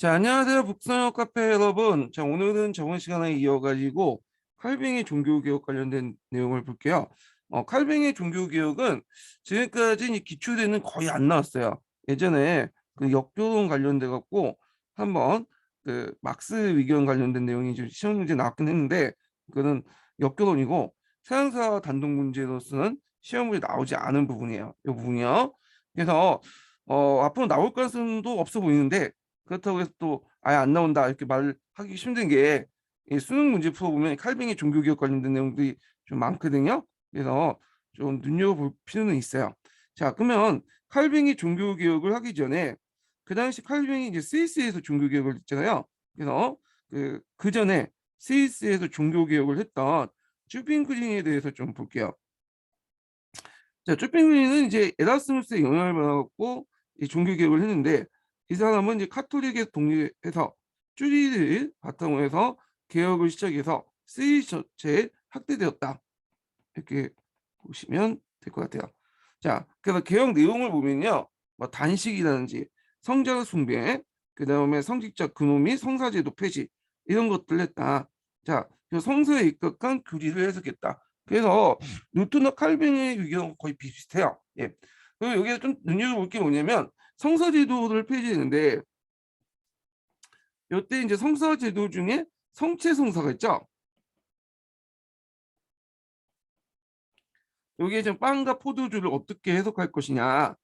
자, 안녕하세요. 북서영 카페 여러분. 자, 오늘은 저번 시간에 이어가지고 칼뱅의 종교개혁 관련된 내용을 볼게요. 칼뱅의 종교개혁은 지금까지 이 기초되는 거의 안 나왔어요. 예전에 그 역교론 관련돼 갖고 한번 그 막스 위견 관련된 내용이 좀 시험 문제 나왔긴 했는데 그거는 역교론이고 서양사 단독 문제로서는 시험 문제 나오지 않은 부분이에요. 이 부분이요. 그래서 앞으로 나올 가능성도 없어 보이는데 그렇다고 해서 또 아예 안 나온다 이렇게 말하기 힘든 게 이 수능 문제 풀어보면 칼뱅의 종교개혁 관련된 내용들이 좀 많거든요. 그래서 좀 눈여겨볼 필요는 있어요. 자, 그러면 칼뱅이 종교개혁을 하기 전에 그 당시 칼뱅이 이제 스위스에서 종교개혁을 했잖아요. 그래서 그 전에 스위스에서 종교개혁을 했던 쭈핑크린에 대해서 좀 볼게요. 자, 쭈핑크린은 이제 에라스무스의 영향을 받아갖고 이 종교개혁을 했는데 이 사람은 이제 카톨릭에서 독립해서 쭈리를 바탕으로 해서 개혁을 시작해서 스위스 전체에 확대되었다. 이렇게 보시면 될 것 같아요. 자, 그래서 개혁 내용을 보면요. 뭐 단식이라든지 성전 숭배, 그다음에 성직자 근호 및 성사제도 폐지 이런 것들을 했다. 자, 그 성서에 입각한 교리를 해석했다. 그래서 뉴턴과 칼빈의 의견은 거의 비슷해요. 예. 그리고 여기에 좀 눈여겨볼 게 뭐냐면 성사제도를 폐지했는데 이때 이제 성사제도 중에 성체성사가 있죠. 여기에 지금 빵과 포도주를 어떻게 해석할 것이냐.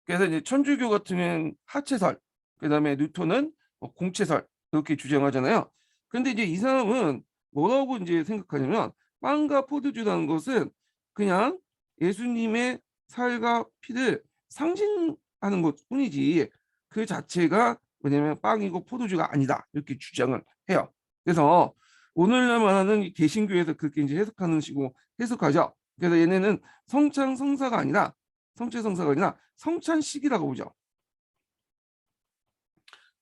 그래서 이제 천주교 같은 경우는 하체설, 그다음에 뉴턴은 공체설 이렇게 주장하잖아요. 근데 이제 이 사람은 뭐라고 이제 생각하냐면 빵과 포도주라는 것은 그냥 예수님의 살과 피를 상징하는 것뿐이지 그 자체가 뭐냐면 빵이고 포도주가 아니다 이렇게 주장을 해요. 그래서 오늘날 말하는 이 개신교에서 그렇게 이제 해석하는 식으로 해석하죠. 그래서 얘네는 성창 성사가 아니라 성체성사가 아니라 성찬식이라고 보죠.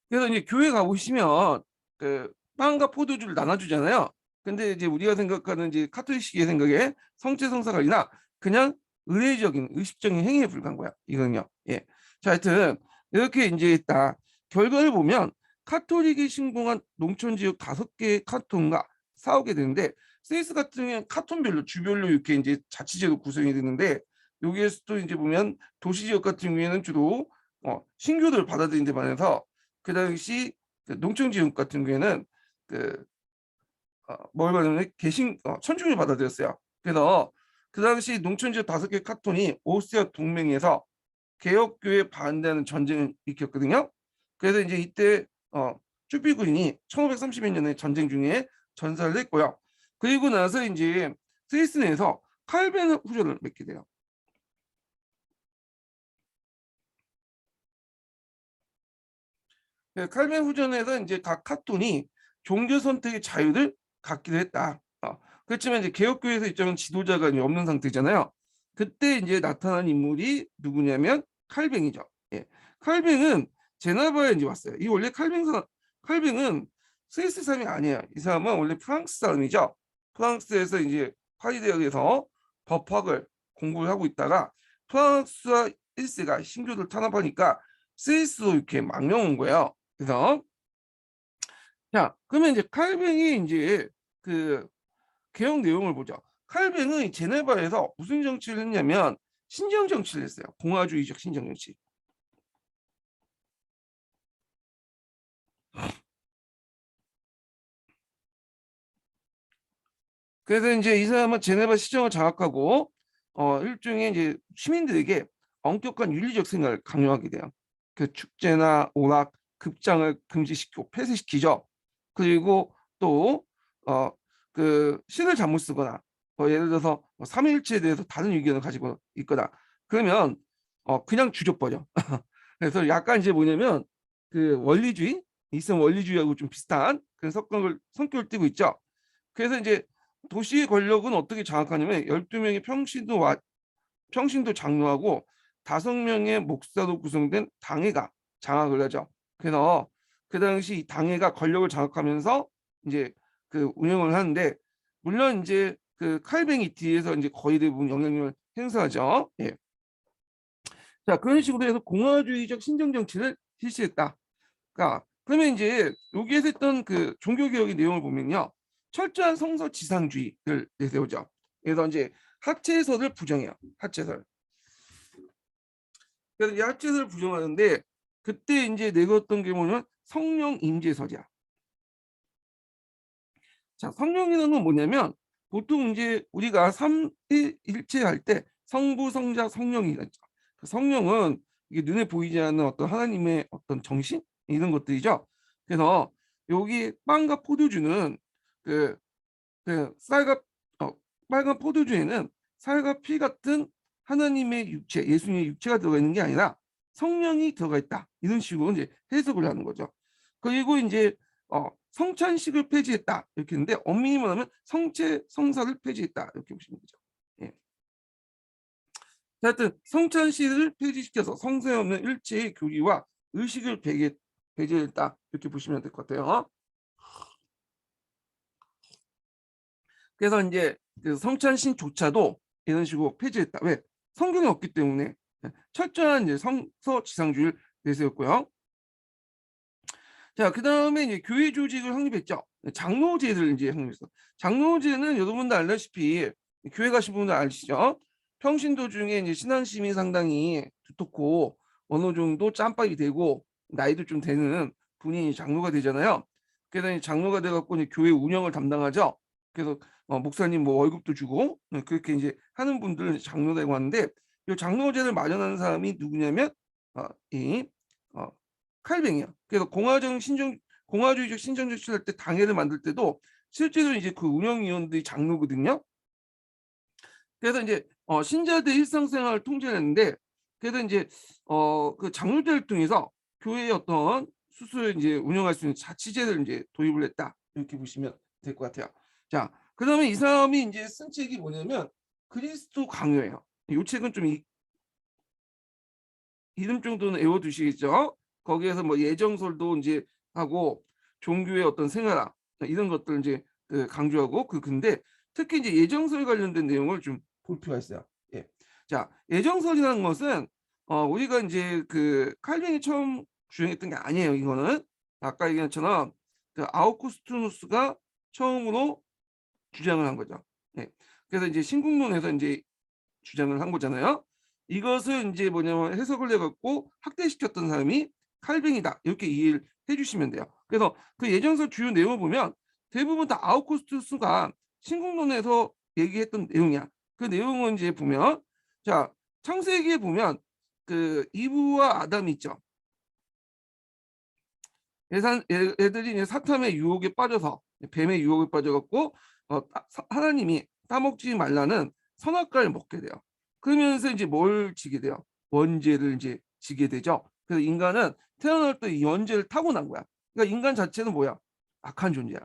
그래서 이제 교회 가보시면 그 빵과 포도주를 나눠주잖아요. 근데 이제 우리가 생각하는 이제 카톨릭식의 생각에 성체성사가 아니라 그냥 의례적인 의식적인 행위에 불과한 거야. 이거는요. 예. 자, 하여튼 이렇게 이제 있다. 결과를 보면 카톨릭이 신공한 농촌 지역 5개의 카톤과 싸우게 되는데 스위스 같은 경우는 카톤별로 주별로 이렇게 이제 자치제도 구성이 되는데 여기에서도 이제 보면 도시 지역 같은 경우에는 주로 신교도를 받아들인 데 반해서 그 당시 그 농촌 지역 같은 경우에는 그 뭘 받으면 천주교를 받아들였어요. 그래서 그 당시 농촌 지역 5개 카톤이 오스트리아 동맹에서 개혁교에 반대하는 전쟁을 일으켰거든요. 그래서 이제 이때 쭈비구인이 1532년에 전쟁 중에 전사를 했고요. 그리고 나서 이제 스위스 내에서 칼벤 후조를 맺게 돼요. 칼빈 후전에서 이제 각 카톤이 종교 선택의 자유를 갖기도 했다. 그렇지만 이제 개혁교회에서 입장은 지도자가 없는 상태잖아요. 그때 이제 나타난 인물이 누구냐면 칼뱅이죠. 예. 칼뱅은 제네바에 이제 왔어요. 이 원래 칼뱅은 스위스 사람이 아니에요. 이 사람은 원래 프랑스 사람이죠. 프랑스에서 이제 파리 대학에서 법학을 공부를 하고 있다가 프랑스와 1세가 신교를 탄압하니까 스위스로 이렇게 망명 온 거예요. 그래서 자, 그러면 이제 칼뱅이 이제 그 개혁 내용을 보죠. 칼뱅은 제네바에서 무슨 정치를 했냐면 신정 정치를 했어요. 공화주의적 신정 정치. 그래서 이제 이 사람은 제네바 시정을 장악하고 일종의 이제 시민들에게 엄격한 윤리적 생각을 강요하게 돼요. 그 축제나 오락, 급장을 금지시키고 폐쇄시키죠. 그리고 또 그 신을 잘못 쓰거나 예를 들어서 삼위일체에 대해서 다른 의견을 가지고 있거나 그러면 그냥 죽여버려. 그래서 약간 이제 뭐냐면 그 원리주의, 이슬람 원리주의하고 좀 비슷한 그런 성격을 띠고 있죠. 그래서 이제 도시의 권력은 어떻게 장악하냐면 12명의 평신도 장로하고 5명의 목사로 구성된 당회가 장악을 하죠. 그래서 그 당시 이 당회가 권력을 장악하면서 이제 그 운영을 하는데 물론 이제 그 칼뱅이 뒤에서 이제 거의 대부분 영향력을 행사하죠. 예. 자, 그런 식으로 해서 공화주의적 신정 정치를 실시했다. 그러니까 그러면 이제 여기에서 했던 그 종교개혁의 내용을 보면요, 철저한 성서 지상주의를 내세우죠. 그래서 이제 합체설을 부정해요. 합체설. 그래서 이 합체설을 부정하는데 그때 이제 내걸었던 게 뭐냐면 성령 임재설이야. 자, 성령이라는 건 뭐냐면 보통 이제 우리가 삼위일체 할 때 성부, 성자, 성령이죠. 그 성령은 이게 눈에 보이지 않는 어떤 하나님의 어떤 정신 이런 것들이죠. 그래서 여기 빵과 포도주는 그, 그 쌀과 빨간 포도주에는 쌀과 피 같은 하나님의 육체, 예수님의 육체가 들어가 있는 게 아니라 성령이 들어가 있다. 이런 식으로 이제 해석을 하는 거죠. 그리고 이제 성찬식을 폐지했다 이렇게 했는데 엄밀히 말하면 성체 성사를 폐지했다 이렇게 보시면 되죠. 예. 하여튼 성찬식을 폐지시켜서 성서에 없는 일체의 교리와 의식을 배제했다 이렇게 보시면 될 것 같아요. 그래서 이제 그 성찬신조차도 이런 식으로 폐지했다. 왜? 성경이 없기 때문에. 철저한 이제 성서 지상주의를 내세웠고요. 자, 그 다음에 이제 교회 조직을 확립했죠. 장로제를 이제 확립했어. 장로제는 여러분도 알다시피 교회 가신 분들 아시죠? 평신도 중에 이제 신앙심이 상당히 두텁고 어느 정도 짬밥이 되고 나이도 좀 되는 분이 장로가 되잖아요. 그래서 장로가 돼갖고 이제 교회 운영을 담당하죠. 그래서 목사님 뭐 월급도 주고 그렇게 이제 하는 분들은 장로되고 하는데 이 장로제를 마련하는 사람이 누구냐면 이 칼뱅이야. 그래서 공화주의적 신정 정치를 할 때 당회를 만들 때도 실제로 이제 그 운영위원들이 장로거든요. 그래서 이제 신자들 일상생활을 통제했는데 그래서 이제 그 장로제를 통해서 교회의 어떤 수술을 이제 운영할 수 있는 자치제를 이제 도입을 했다 이렇게 보시면 될 것 같아요. 자, 그다음에 이 사람이 이제 쓴 책이 뭐냐면 그리스도 강요예요. 이 책은 좀 이름 정도는 외워두시겠죠? 거기에서 뭐 예정설도 이제 하고 종교의 어떤 생활화 이런 것들 이제 그 강조하고 근데 특히 이제 예정설 관련된 내용을 좀 볼 필요가 있어요. 예. 자, 예정설이라는 것은 우리가 이제 그 칼빈이 처음 주장했던 게 아니에요. 이거는 아까 얘기한 것처럼 그 아우구스티누스가 처음으로 주장을 한 거죠. 예. 그래서 이제 신국론에서 이제 주장을 한 거잖아요. 이것을 이제 뭐냐면 해석을 해갖고 확대시켰던 사람이 칼뱅이다 이렇게 이해를 해주시면 돼요. 그래서 그 예정설 주요 내용을 보면 대부분 다 아우구스투스가 신공론에서 얘기했던 내용이야. 그 내용은 이제 보면 자 창세기에 보면 그 이브와 아담이 있죠. 애들이 이제 사탐의 유혹에 빠져서 뱀의 유혹에 빠져갖고 하나님이 따먹지 말라는 선악과를 먹게 돼요. 그러면서 이제 뭘 지게 돼요? 원죄를 이제 지게 되죠. 그래서 인간은 태어날 때 이 원죄를 타고난 거야. 그러니까 인간 자체는 뭐야? 악한 존재야.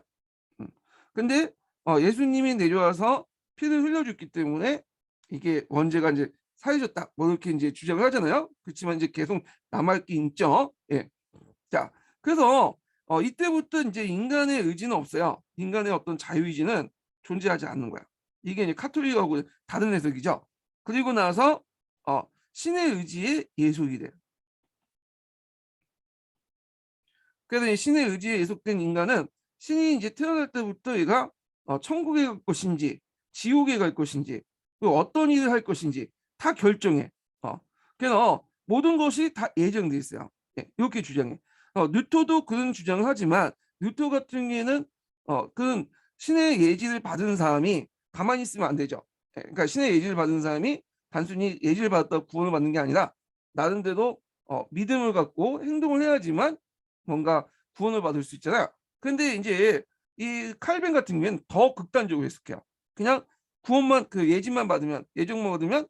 근데 예수님이 내려와서 피를 흘려줬기 때문에 이게 원죄가 이제 사해졌다. 뭐 이렇게 이제 주장을 하잖아요. 그렇지만 이제 계속 남아있긴 있죠. 예. 자, 그래서 이때부터 이제 인간의 의지는 없어요. 인간의 어떤 자유의지는 존재하지 않는 거야. 이게 이제 카톨릭하고 다른 해석이죠. 그리고 나서 신의 의지에 예속이 돼요. 그래서 이 신의 의지에 예속된 인간은 신이 이제 태어날 때부터 얘가 천국에 갈 것인지 지옥에 갈 것인지 그리고 어떤 일을 할 것인지 다 결정해. 그래서 모든 것이 다 예정돼 있어요. 예, 이렇게 주장해. 뉴토도 그런 주장을 하지만 뉴토 같은 경우에는 그런 신의 예지를 받은 사람이 가만히 있으면 안 되죠. 예, 그러니까 신의 예지를 받은 사람이 단순히 예지를 받았다고 구원을 받는 게 아니라 나름대로 믿음을 갖고 행동을 해야지만 뭔가 구원을 받을 수 있잖아요. 근데 이제 이 칼빈 같은 경우에는 더 극단적으로 해석해요. 그냥 구원만 그 예지만 받으면 예정만 받으면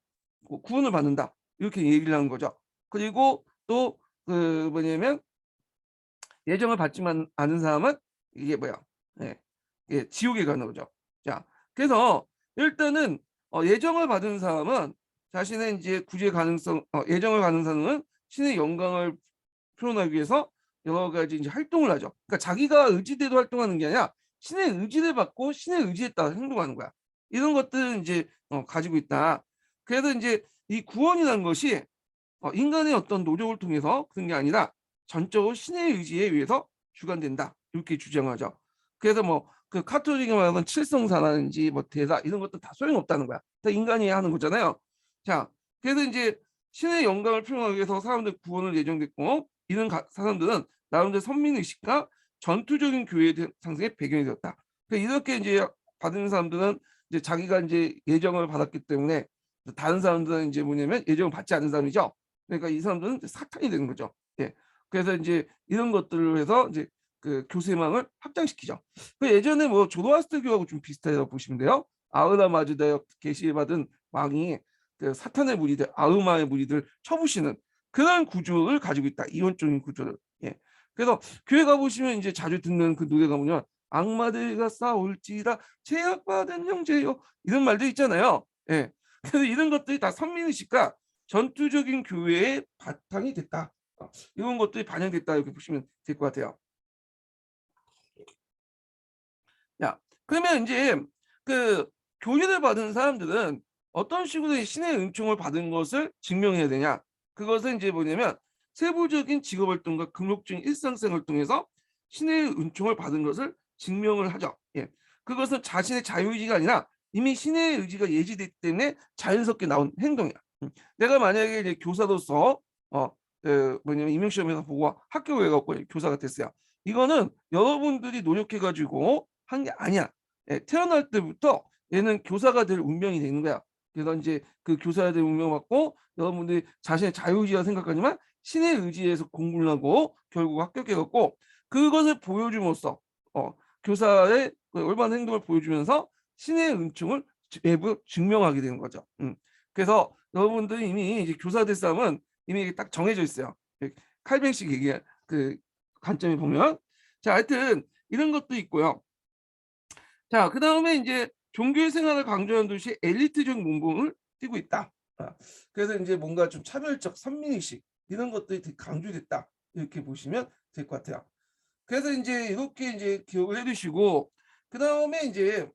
구원을 받는다 이렇게 얘기를 하는 거죠. 그리고 또 그 뭐냐면 예정을 받지만 않은 사람은 이게 뭐야? 예, 예, 지옥에 가는 거죠. 자, 그래서 일단은 예정을 받은 사람은 자신의 이제 구제 가능성, 예정을 받은 사람은 신의 영광을 표현하기 위해서 여러 가지 이제 활동을 하죠. 그러니까 자기가 의지대로 활동하는 게 아니라 신의 의지를 받고 신의 의지에 따라 행동하는 거야. 이런 것들은 이제 가지고 있다. 그래서 이제 이 구원이라는 것이 인간의 어떤 노력을 통해서 그런 게 아니라 전적으로 신의 의지에 의해서 주관된다. 이렇게 주장하죠. 그래서 뭐 그 카톨릭이 말하는 칠성사라든지 뭐 대사 이런 것도 다 소용없다는 거야. 다 인간이 하는 거잖아요. 자, 그래서 이제 신의 영광을 표현하기 위해서 사람들 구원을 예정됐고 이런 사람들은 나름대로 선민의식과 전투적인 교회 상승의 배경이 되었다. 그러니까 이렇게 이제 받은 사람들은 이제 자기가 이제 예정을 받았기 때문에 다른 사람들은 이제 뭐냐면 예정을 받지 않은 사람이죠. 그러니까 이 사람들은 사탄이 되는 거죠. 예. 그래서 이제 이런 것들을 해서 이제 그 교세망을 확장시키죠. 그 예전에 뭐 조로아스터교하고 좀 비슷하다고 보시면 돼요. 아흐라마즈다에 계시받은 왕이 그 사탄의 무리들, 아흐마의 무리들 쳐부시는 그런 구조를 가지고 있다. 이원적인 구조를. 예. 그래서 교회 가보시면 이제 자주 듣는 그 노래가 뭐냐면 악마들과 싸울지라 제약받은 형제요 이런 말들 있잖아요. 예. 그래서 이런 것들이 다 선민의식과 전투적인 교회의 바탕이 됐다. 이런 것들이 반영됐다 이렇게 보시면 될 것 같아요. 야, 그러면 이제 그 교리를 받은 사람들은 어떤 식으로 신의 은총을 받은 것을 증명해야 되냐? 그것은 이제 뭐냐면 세부적인 직업 활동과 금욕적인 일상생활을 통해서 신의 은총을 받은 것을 증명을 하죠. 예. 그것은 자신의 자유의지가 아니라 이미 신의 의지가 예지됐기 때문에 자연스럽게 나온 행동이야. 내가 만약에 이제 교사로서 뭐냐면 임용시험에서 보고 합격을 해갖고 교사가 됐어요. 이거는 여러분들이 노력해가지고 한 게 아니야. 예, 태어날 때부터 얘는 교사가 될 운명이 되는 거야. 그래서 이제 그 교사가 될 운명 받고 여러분들이 자신의 자유의지라 생각하지만 신의 의지에서 공부를 하고 결국 합격해갖고 그것을 보여줌으로써 교사의 그 올바른 행동을 보여주면서 신의 은총을 외부 증명하게 되는 거죠. 그래서 여러분들이 이미 이제 교사 될 사람은 이미 딱 정해져 있어요. 칼뱅식 얘기 그 관점에 보면 자 하여튼 이런 것도 있고요. 자 그다음에 이제 종교 생활을 강조하는 도시 엘리트적 문봉을 띠고 있다. 그래서 이제 뭔가 좀 차별적 선민의식 이런 것들이 되게 강조됐다 이렇게 보시면 될 것 같아요. 그래서 이제 이렇게 이제 기억을 해두시고 그다음에 이제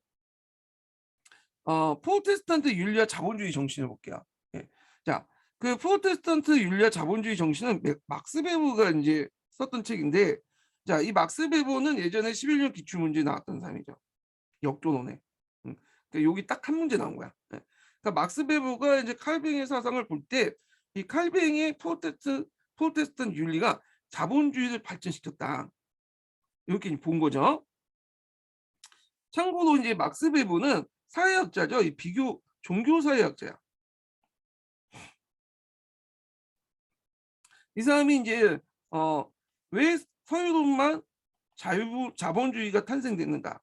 프로테스탄트 윤리와 자본주의 정신을 볼게요. 예. 자, 그 프로테스탄트 윤리와 자본주의 정신은 막스 베버가 이제 썼던 책인데, 자, 이 막스 베버는 예전에 11년 기출 문제 나왔던 사람이죠. 역조론에. 그러니까 여기 딱 한 문제 나온 거야. 예. 그러니까 막스 베버가 이제 칼뱅의 사상을 볼 때, 이 칼뱅의 프로테스탄트 윤리가 자본주의를 발전시켰다. 이렇게 본 거죠. 참고로 이제 막스 베버는 사회학자죠. 이 비교 종교 사회학자야. 이 사람이 이제 왜 서유로만 자본주의가 탄생됐는가,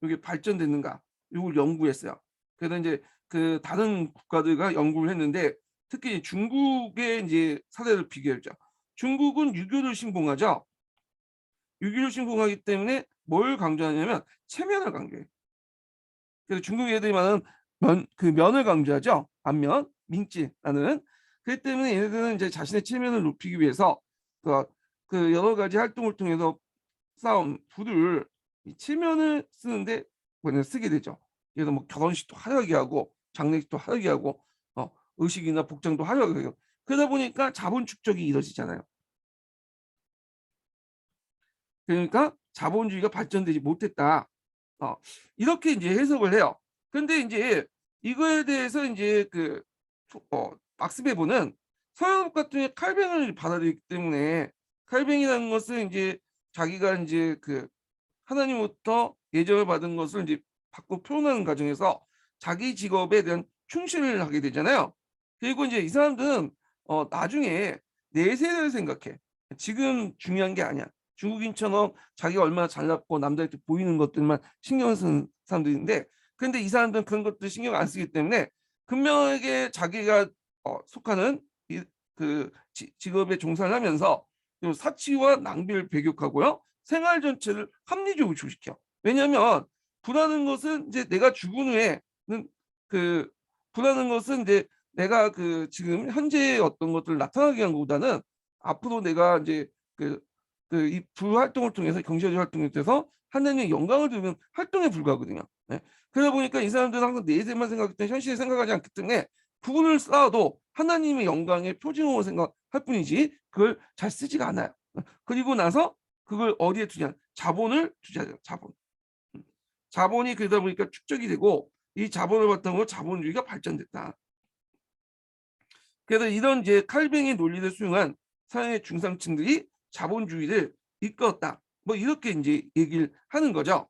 이게 발전됐는가, 이걸 연구했어요. 그래서 이제 그 다른 국가들과 연구를 했는데 특히 중국의 이제 사례를 비교했죠. 중국은 유교를 신봉하죠. 유교를 신봉하기 때문에 뭘 강조하냐면 체면을 강조해. 그래서 중국 애들이 말하는 면을 강조하죠. 안면, 민지라는. 그렇기 때문에 얘네들은 이제 자신의 체면을 높이기 위해서 그, 그 여러 가지 활동을 통해서 쌓은 부를 이 체면을 쓰는데 쓰게 되죠. 그래서 뭐 결혼식도 화려하게 하고 장례식도 화려하게 하고 의식이나 복장도 화려하게 해요. 그러다 보니까 자본 축적이 이루어지잖아요. 그러니까 자본주의가 발전되지 못했다. 이렇게 이제 해석을 해요. 근데 이제 이거에 대해서 이제 막스 베버는 서유럽 같은 경우에 칼뱅을 받아들이기 때문에 칼뱅이라는 것은 이제 자기가 이제 그 하나님부터 예정을 받은 것을 이제 받고 표현하는 과정에서 자기 직업에 대한 충실을 하게 되잖아요. 그리고 이제 이 사람들은 나중에 내세를 생각해. 지금 중요한 게 아니야. 중국인처럼 자기가 얼마나 잘났고 남들한테 보이는 것들만 신경 쓰는 사람들인데 근데 이 사람들은 그런 것들 신경 안 쓰기 때문에 분명하게 자기가 속하는 그 직업에 종사를 하면서 사치와 낭비를 배격하고요. 생활 전체를 합리적으로 주시켜. 왜냐하면 불하는 것은 이제 내가 죽은 후에는 그 불하는 것은 이제 내가 그 지금 현재의 어떤 것들을 나타나게 한 것보다는 앞으로 내가 이제 이 불활동을 통해서 경제적 활동에 대해서 하나님의 영광을 두는 활동에 불과하거든요. 네. 그러다 보니까 이 사람들은 항상 내세만 생각했기 때문에 현실을 생각하지 않기 때문에 부분을 쌓아도 하나님의 영광의 표징으로 생각할 뿐이지 그걸 잘 쓰지가 않아요. 그리고 나서 그걸 어디에 두냐? 자본을 투자해요. 자본. 자본이 그러다 보니까 축적이 되고 이 자본을 바탕으로 자본주의가 발전됐다. 그래서 이런 이제 칼뱅의 논리를 수용한 사회의 중상층들이 자본주의를 이끌었다. 뭐 이렇게 이제 얘기를 하는 거죠.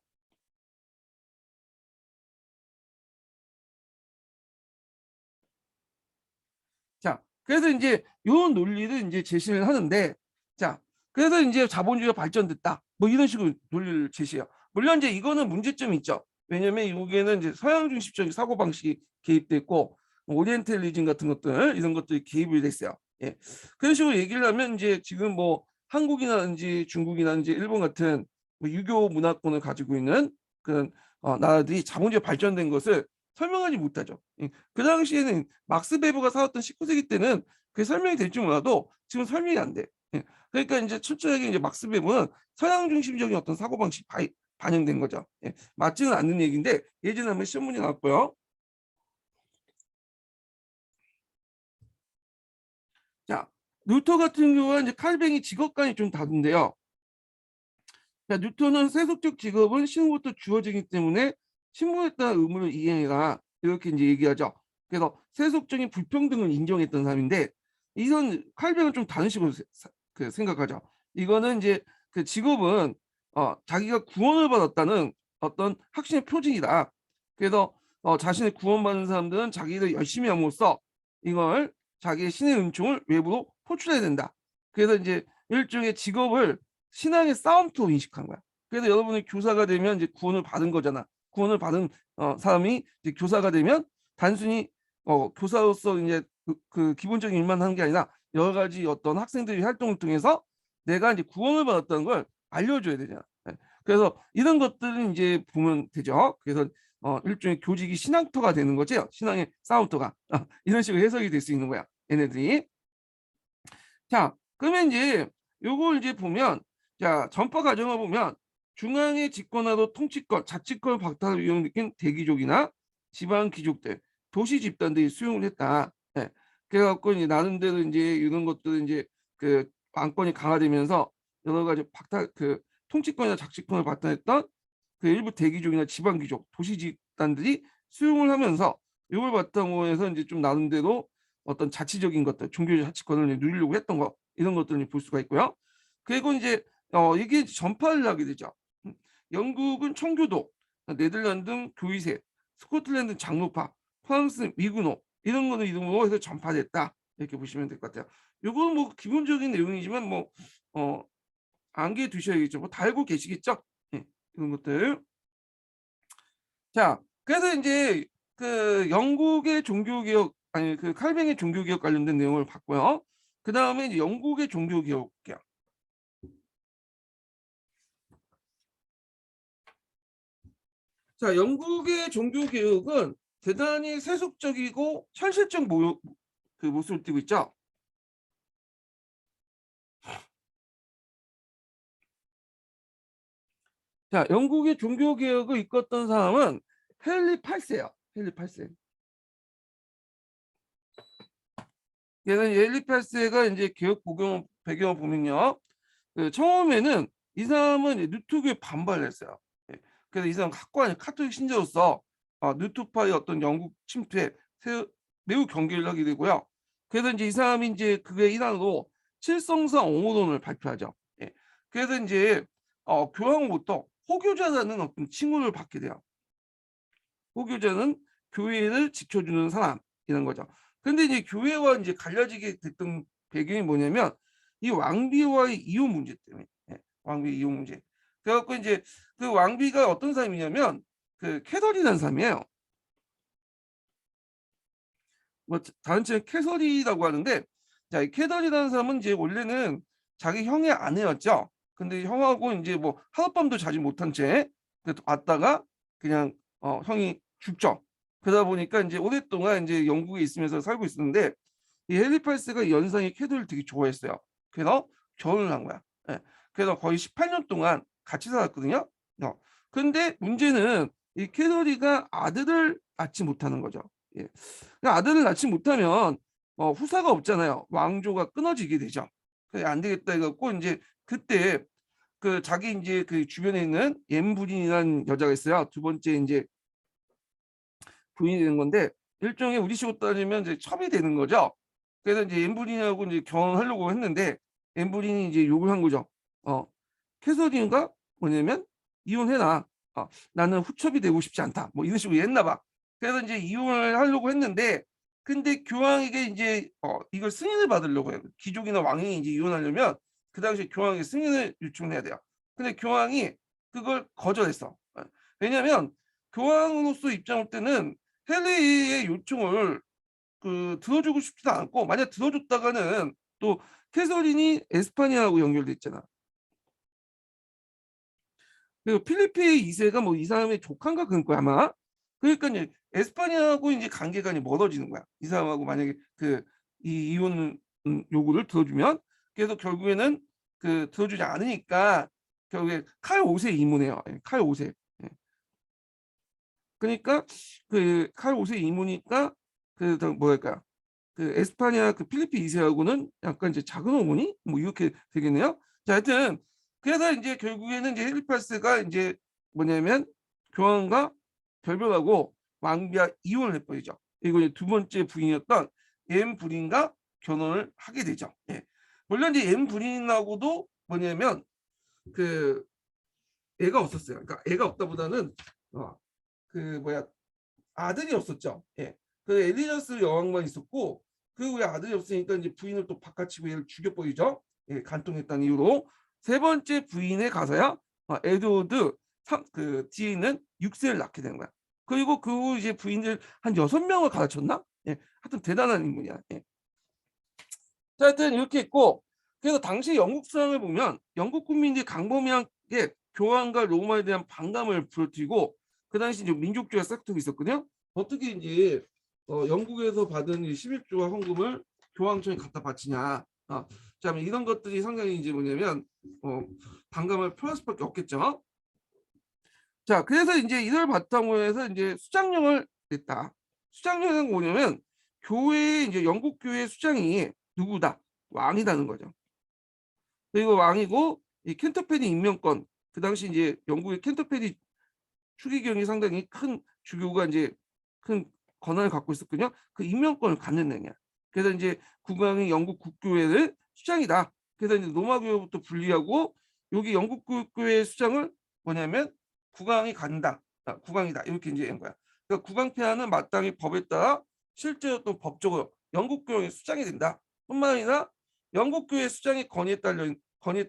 자, 그래서 이제 이런 논리를 이제 제시를 하는데, 자, 그래서 이제 자본주의가 발전됐다. 뭐 이런 식으로 논리를 제시해요. 물론 이제 이거는 문제점이 있죠. 왜냐면 여기에는 이제 서양 중심적인 사고 방식이 개입됐고 오리엔탈리즘 같은 것들 이런 것들이 개입이 됐어요. 예. 그런 식으로 얘기를 하면 이제 지금 뭐 한국이라든지 중국이라든지 일본 같은 뭐 유교 문화권을 가지고 있는 그런 나라들이 자본주의가 발전된 것을 설명하지 못하죠. 예. 그 당시에는 막스 베버가 살았던 19세기 때는 그게 설명이 될지 몰라도 지금 설명이 안 돼. 예. 그러니까 이제 철저하게 이제 막스 베버는 서양 중심적인 어떤 사고방식 반영된 거죠. 예. 맞지는 않는 얘기인데 예전에 한번 시험 문제 나왔고요. 자, 뉴터 같은 경우는 이제 칼뱅이 직업관이 좀 다른데요. 자, 뉴턴은 세속적 직업은 신부부터 주어지기 때문에 신분에 따른 의무를 이행해라 이렇게 이제 얘기하죠. 그래서 세속적인 불평등을 인정했던 사람인데 이런 칼뱅은 좀 다른 식으로 그 생각하죠. 이거는 이제 그 직업은 자기가 구원을 받았다는 어떤 확신의 표징이다. 그래서 자신의 구원받은 사람들은 자기를 열심히 함으로써 이걸 자기의 신의 은총을 외부로 포출해야 된다. 그래서 이제 일종의 직업을 신앙의 싸움터로 인식한 거야. 그래서 여러분이 교사가 되면 이제 구원을 받은 거잖아. 구원을 받은 사람이 이제 교사가 되면 단순히 교사로서 이제 그 기본적인 일만 하는 게 아니라 여러 가지 어떤 학생들의 활동을 통해서 내가 이제 구원을 받았다는 걸 알려줘야 되잖아. 예. 그래서 이런 것들은 이제 보면 되죠. 그래서 일종의 교직이 신앙터가 되는 거죠. 신앙의 싸움터가 이런 식으로 해석이 될 수 있는 거야. 얘네들이. 자, 그러면 이제 요걸 이제 보면 자, 전파 과정을 보면 중앙의 집권화도 통치권, 자치권 박탈을 이용시킨 대귀족이나 지방 귀족들, 도시 집단들이 수용을 했다. 예. 그래갖고 이제 나름대로 이제 이런 것들은 이제 그 왕권이 강화되면서 여러 가지 박탈 그 통치권이나 자치권을 박탈했던 그 일부 대귀족이나 지방 귀족, 도시 집단들이 수용을 하면서 이걸 바탕으로 해서 이제 좀 나름대로 어떤 자치적인 것들, 종교적 자치권을 누리려고 했던 거 이런 것들을 볼 수가 있고요. 그리고 이제 이게 전파를 하게 되죠. 영국은 청교도, 네덜란드는 교의세, 스코틀랜드 장로파, 프랑스 미구노 이런 거는 이름으로 해서 전파됐다 이렇게 보시면 될 것 같아요. 이거는 뭐 기본적인 내용이지만 뭐 암기해 두셔야겠죠. 뭐 다 알고 계시겠죠? 네, 이런 것들. 자, 그래서 이제 그 영국의 종교개혁 아니 그 칼뱅의 종교개혁 관련된 내용을 봤고요. 그 다음에 이제 영국의 종교개혁 볼게요. 자, 영국의 종교개혁은 대단히 세속적이고 현실적 그 모습을 띠고 있죠. 자, 영국의 종교개혁을 이끌었던 사람은 헨리 8세예요. 헨리 8세. 얘는 헨리 8세가 이제 개혁 배경을 보면요. 그 처음에는 이 사람은 누투교에 반발을 했어요. 예. 그래서 이 사람 확고한 카톨릭 신자로서 누투파의 어떤 영국 침투에 매우 경계를 하게 되고요. 그래서 이제 이 사람이 이제 그의 일환으로 칠성사 옹호론을 발표하죠. 예. 그래서 이제 교황으로부터 호교자라는 어떤 칭호를 받게 돼요. 호교자는 교회를 지켜주는 사람 이런 거죠. 근데 이제 교회와 이제 갈라지게 됐던 배경이 뭐냐면 이 왕비와의 이혼 문제 때문에 왕비 이혼 문제. 그래갖고 이제 그 왕비가 어떤 사람이냐면 그 캐서린이라는 사람이에요. 뭐 다른 칭 캐서리라고 하는데 자, 이 캐서리라는 사람은 이제 원래는 자기 형의 아내였죠. 근데 형하고 이제 뭐 하룻밤도 자지 못한 채 왔다가 그냥 형이 죽죠. 그러다 보니까 이제 오랫동안 이제 영국에 있으면서 살고 있었는데 이 헨리 8세가 연상이 캐서리를 되게 좋아했어요. 그래서 결혼을 한 거야. 예. 그래서 거의 18년 동안 같이 살았거든요. 근데 문제는 이 캐서리가 아들을 낳지 못하는 거죠. 예. 그러니까 아들을 낳지 못하면 후사가 없잖아요. 왕조가 끊어지게 되죠. 그래 안 되겠다 해 갖고 이제 그때 그 자기 이제 그 주변에 있는 옌불인이라는 여자가 있어요. 두 번째 이제 부인이 되는 건데 일종의 우리식으로 따지면 이제 첩이 되는 거죠. 그래서 이제 엠브린하고 이제 결혼하려고 했는데 엠브린이 이제 욕을 한 거죠. 캐서린과 뭐냐면 이혼해라. 나는 후첩이 되고 싶지 않다. 뭐 이런 식으로 했나 봐. 그래서 이제 이혼을 하려고 했는데 근데 교황에게 이제 이걸 승인을 받으려고 해요. 귀족이나 왕이 이제 이혼하려면 그 당시에 교황에게 승인을 요청해야 돼요. 근데 교황이 그걸 거절했어. 왜냐하면 교황으로서 입장할 때는 헨리의 요청을 들어주고 싶지도 않고 만약 들어줬다가는 또 캐서린이 에스파냐하고 연결돼 있잖아. 그리고 필리페 2세가 뭐 이 사람의 조카인가 그런 거야 아마. 그러니까 이제 에스파냐하고 이제 관계가 이제 멀어지는 거야. 이 사람하고 만약에 이 이혼 요구를 들어주면 그래서 결국에는 들어주지 않으니까 결국에 칼 5세 이문해요. 칼 5세. 그러니까 칼 5세 이모니까 뭐랄까 에스파냐 필리핀 2세하고는 약간 이제 작은 어머니 뭐 이렇게 되겠네요. 자, 하여튼 그래서 이제 결국에는 이제 헨리 8세가 이제 뭐냐면 교황과 결별하고 왕비와 이혼을 해버리죠. 이거 이제 두 번째 부인이었던 엠 불인과 결혼을 하게 되죠. 예. 물론 이제 엠 불인하고도 뭐냐면 애가 없었어요. 그러니까 애가 없다보다는 뭐야 아들이 없었죠. 예. 엘리자스 여왕만 있었고 그 후에 아들이 없으니까 이제 부인을 또 바깥치고 얘를 죽여버리죠. 예, 간통했다는 이유로 세 번째 부인에 가서야 에드워드 뒤에 있는 6세를 낳게 되는 거야. 그리고 그 후 이제 부인들 한 6명을 가르쳤나? 예, 하여튼 대단한 인물이야. 예. 자, 하여튼 이렇게 있고 그래서 당시 영국 상을 보면 영국 국민들이 강범위하게 교황과 로마에 대한 반감을 부르티고 그 당시 이제 민족주의 싹트가 있었거든요. 어떻게 이제 영국에서 받은 11조와 헌금을 교황청에 갖다 바치냐. 자, 이런 것들이 상당히 이제 뭐냐면 반감을 표할 수밖에 없겠죠. 자, 그래서 이제 이걸 바탕으로 해서 이제 수장령을 냈다. 수장령은 뭐냐면 교회 이제 영국 교회 수장이 누구다? 왕이라는 거죠. 그리고 왕이고 이 캔터베리 임명권 그 당시 이제 영국의 캔터베리 추기경이 상당히 큰 주교가 이제 큰 권한을 갖고 있었거든요. 그 임명권을 갖는 행이야. 그래서 이제 국왕이 영국 국교회를 수장이다. 그래서 이제 로마 교회부터 분리하고 여기 영국 국교회 수장을 뭐냐면 국왕이 간다. 국왕이다. 이렇게 이제 한 거야. 그러니까 국왕 폐하는 마땅히 법에 따라 실제로 또 법적으로 영국 교회의 수장이 된다. 뿐만 아니라 영국 교회 수장의 건의에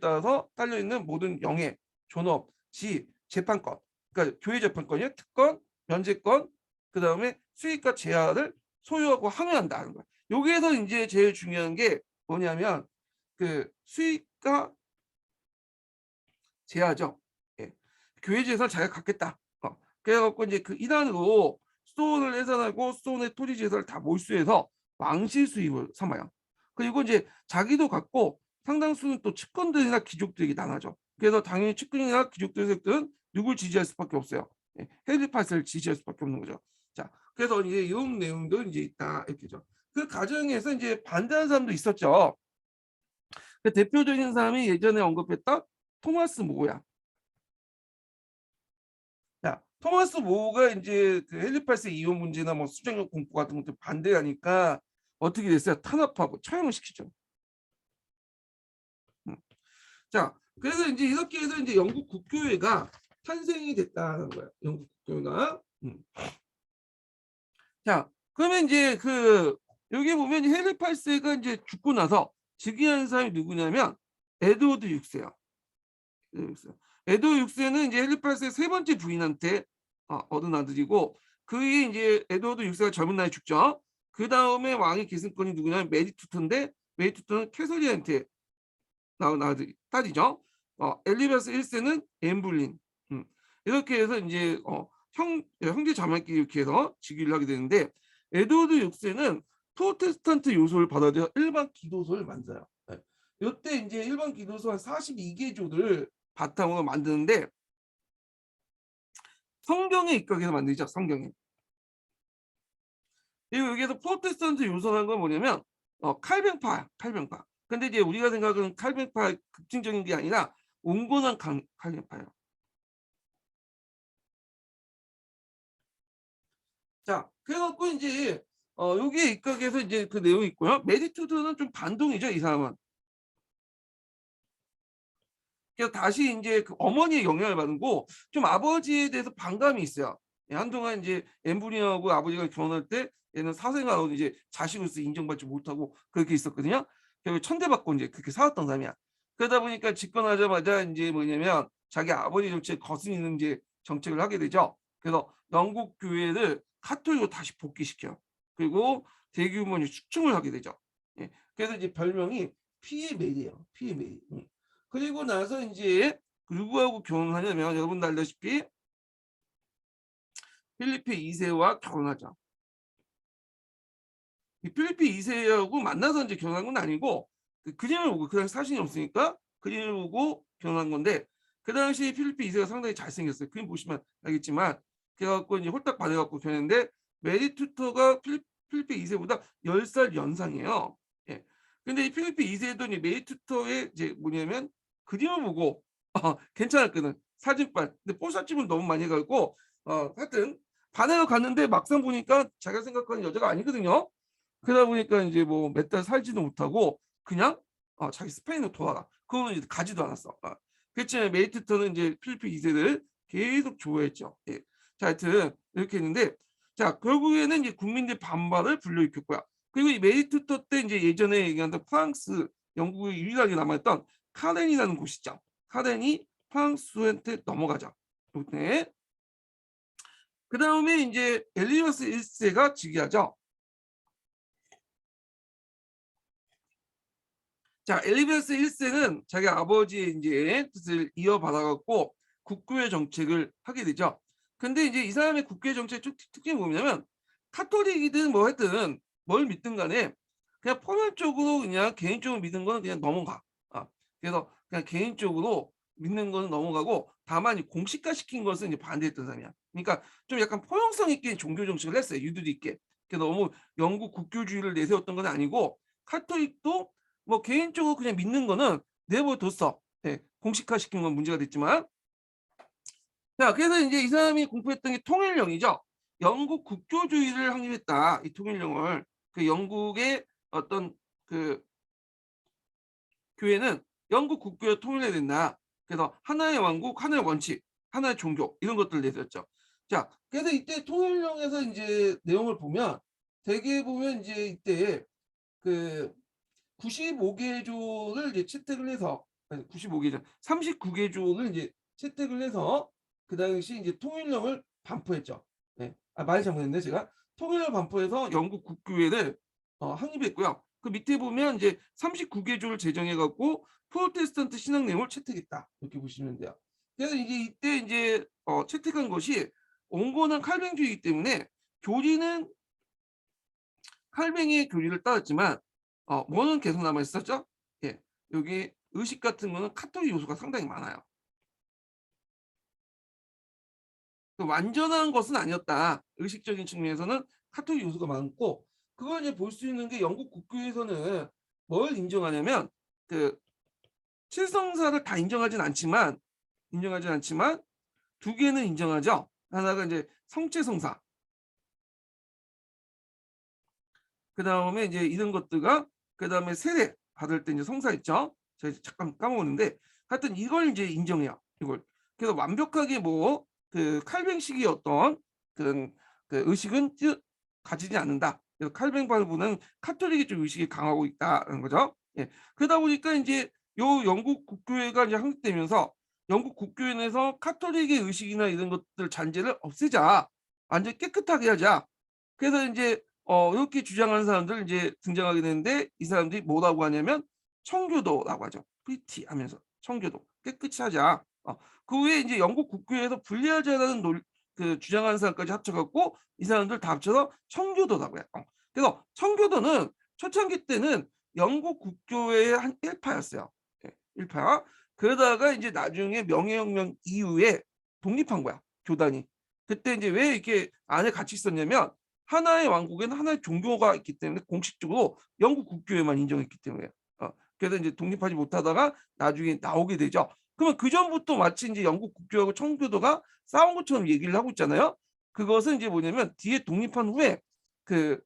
따라서 딸려 있는 모든 영예, 존업, 지, 재판권 그러니까 교회 재판권이요. 특권, 면제권, 그 다음에 수익과 제한을 소유하고 항유한다는 거야. 여기에서 이제 제일 중요한 게 뭐냐면 수익과 제하죠. 예. 교회 재산을 자기가 갖겠다. 그래갖고 이제 그 일환으로 수도원을 해산하고 수도원의 토지 재산을 다 몰수해서 왕실 수입을 삼아요. 그리고 이제 자기도 갖고 상당수는 또 측근들이나 귀족들에게 나눠죠. 그래서 당연히 측근이나 귀족들 세력들은 누굴 지지할 수밖에 없어요. 헨리 8세를 지지할 수밖에 없는 거죠. 자, 그래서 이제 이런 내용도 이제 있다 이렇게죠. 그 과정에서 이제 반대하는 사람도 있었죠. 그 대표적인 사람이 예전에 언급했던 토마스 모야. 자, 토마스 모가 이제 헨리 8세 이혼 문제나 뭐 수정력 공포 같은 것들 반대하니까 어떻게 됐어요? 탄압하고 처형을 시키죠. 자, 그래서 이제 이렇게 해서 이제 영국 국교회가 탄생이 됐다는 거예요. 영국 국교회가. 자, 그러면 이제 여기 보면 헨리 8세가 이제 죽고 나서 즉위한 사람이 누구냐면 에드워드 6세요. 에드워드 6세는 이제 헨리 8세 세 번째 부인한테 얻은 아들이고 그의 이제 에드워드 6세가 젊은 나이에 죽죠. 그 다음에 왕의 계승권이 누구냐면 메리 투터인데 메리 투터는 캐서린한테 나온 딸이죠. 엘리베스 1세는 엠블린. 이렇게 해서 이제 형제 자매끼리 이렇게 해서 즉위를 하게 되는데 에드워드 6세는 프로테스탄트 요소를 받아들여 일반 기도소를 만들어요. 이때 이제 일반 기도소 한 42개조를 바탕으로 만드는데 성경에 입각해서 만들죠. 성경에. 그리고 여기에서 프로테스탄트 요소라는 건 뭐냐면 칼뱅파야, 칼뱅파. 근데 이제 우리가 생각하는 칼뱅파 급진적인 게 아니라 온건한 칼뱅파예요. 자, 그래갖고 이제 여기에 입각해서 이제 그 내용이 있고요. 메디투드는 좀 반동이죠, 이 사람은. 그래서 다시 이제 그 어머니의 영향을 받은 거, 좀 아버지에 대해서 반감이 있어요. 예, 한동안 이제 엠브리하고 아버지가 결혼할 때 얘는 사생아로 이제 자식으로서 인정받지 못하고 그렇게 있었거든요. 결국 천대받고 이제 그렇게 살았던 사람이야. 그러다 보니까 집권하자마자 이제 뭐냐면 자기 아버지 정책 거스르는 이제 정책을 하게 되죠. 그래서 영국 교회를 카톨릭으로 다시 복귀시켜. 그리고 대규모 숙청을 하게 되죠. 예, 그래서 이제 별명이 피에 메리예요. 피에 메리. 그리고 나서 이제 누구하고 결혼하냐면 여러분도 알다시피 필리페 2세와 결혼하죠. 이 필리페 2세하고 만나서 이제 결혼한 건 아니고 그 그림을 보고 그 당시 사진이 없으니까 그림을 보고 결혼한 건데 그 당시 필리페 2세가 상당히 잘생겼어요. 그림 보시면 알겠지만 그래갖고 이제 홀딱 반해갖고 결혼했는데 메리 투터가 필리페 2세보다 10살 연상이에요. 예. 근데 이 필리페 2세도 이제 메리 투터의 이제 뭐냐면 그림을 보고 괜찮았거든. 사진빨. 근데 뽀사집은 너무 많이 가고 하여튼 반해가 갔는데 막상 보니까 자기가 생각하는 여자가 아니거든요. 그러다 보니까 이제 뭐 몇 달 살지도 못하고 그냥 자기 스페인으로 돌아가. 그거는 이제 가지도 않았어. 그렇지만 메이트턴은 이제 필리핀 2세를 계속 좋아했죠. 예. 자, 하여튼 이렇게 했는데 자 결국에는 이제 국민들 반발을 불러일으켰고요. 그리고 이 메이트턴 때 이제 예전에 얘기한 프랑스, 영국에 유일하게 남아있던 카렌이라는 곳이죠. 카렌이 프랑스한테 넘어가죠. 네. 그 다음에 이제 엘리자베스 1세가 즉위하죠. 자, 엘리베스 1세는 자기 아버지의 이제 뜻을 이어받아갖고 국교회 정책을 하게 되죠. 근데 이제 이 사람의 국교회 정책 특징이 뭐냐면 카톨릭이든 뭐 하여튼 뭘 믿든 간에 그냥 포괄적으로 그냥 개인적으로 믿는 거는 그냥 넘어가. 그래서 그냥 개인적으로 믿는 거는 넘어가고 다만 공식화 시킨 것은 이제 반대했던 사람이야. 그러니까 좀 약간 포용성 있게 종교 정책을 했어요. 유두리 있게. 그래서 너무 영국 국교주의를 내세웠던 건 아니고 카톨릭도 뭐 개인적으로 그냥 믿는 거는 내버려뒀어. 네, 공식화 시킨 건 문제가 됐지만. 자, 그래서 이제 이 사람이 공포했던 게 통일령이죠. 영국 국교주의를 확립했다. 이 통일령을. 그 영국의 어떤 그 교회는 영국 국교에 통일해야 된다. 그래서 하나의 왕국, 하나의 원칙, 하나의 종교 이런 것들을 내세웠죠. 자, 그래서 이때 통일령에서 이제 내용을 보면 대개 보면 이제 이때 그 95개조를 이제 채택을 해서 95개조, 39개조를 이제 채택을 해서 그 당시 이제 통일령을 반포했죠. 네. 말 잘못했네 제가. 통일령을 반포해서 영국 국교회를 확립했고요. 그 밑에 보면 이제 39개조를 제정해 갖고 프로테스탄트 신앙 내용을 채택했다. 이렇게 보시면 돼요. 그래서 이제 이때 이제 채택한 것이 온건한 칼뱅주의이기 때문에 교리는 칼뱅의 교리를 따랐지만 뭐는 계속 남아 있었죠? 예, 여기 의식 같은 거는 카톨릭 요소가 상당히 많아요. 완전한 것은 아니었다. 의식적인 측면에서는 카톨릭 요소가 많고 그걸 이제 볼 수 있는 게 영국 국교에서는 뭘 인정하냐면 그 칠성사를 다 인정하진 않지만 두 개는 인정하죠. 하나가 이제 성체성사. 그 다음에 이제 이런 것들과 그 다음에 세례 받을 때 이제 성사 있죠. 제가 잠깐 까먹었는데 하여튼 이걸 이제 인정해요. 이걸. 그래서 완벽하게 뭐 그 칼뱅식의 어떤 그런 그 의식은 가지지 않는다. 그래서 칼뱅 발부는 카톨릭이 좀 의식이 강하고 있다는 거죠. 예. 그러다 보니까 이제 요 영국 국교회가 이제 확립되면서 영국 국교회에서 카톨릭의 의식이나 이런 것들 잔재를 없애자. 완전 깨끗하게 하자. 그래서 이제 이렇게 주장하는 사람들 이제 등장하게 되는데 이 사람들이 뭐라고 하냐면 청교도라고 하죠. 프리티 하면서 청교도 깨끗이 하자. 그 후에 이제 영국 국교에서 분리하자라는 그 주장하는 사람까지 합쳐갖고 이 사람들 다 합쳐서 청교도라고 해요. 그래서 청교도는 초창기 때는 영국 국교의 한 일파였어요. 네, 일파. 그러다가 이제 나중에 명예혁명 이후에 독립한 거야. 교단이. 그때 이제 왜 이렇게 안에 같이 있었냐면 하나의 왕국에는 하나의 종교가 있기 때문에 공식적으로 영국 국교회만 인정했기 때문에 그래서 이제 독립하지 못하다가 나중에 나오게 되죠. 그러면 그 전부터 마치 이제 영국 국교하고 청교도가 싸운 것처럼 얘기를 하고 있잖아요. 그것은 이제 뭐냐면 뒤에 독립한 후에 그,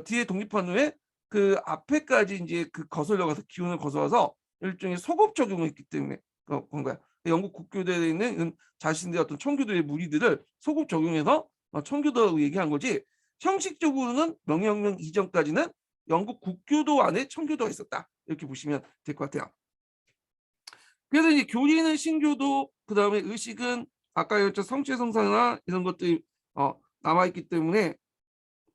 뒤에 독립한 후에 그 앞에까지 이제 그 거슬러가서 기운을 거슬러서 일종의 소급 적용을 했기 때문에 그런 거야. 영국 국교대에 있는 자신들의 어떤 청교도의 무리들을 소급 적용해서 청교도라고 얘기한 거지. 형식적으로는 명예혁명 이전까지는 영국 국교도 안에 청교도가 있었다. 이렇게 보시면 될 것 같아요. 그래서 이제 교리는 신교도, 그 다음에 의식은 아까 얘기했죠 성취성사나 이런 것들이 남아있기 때문에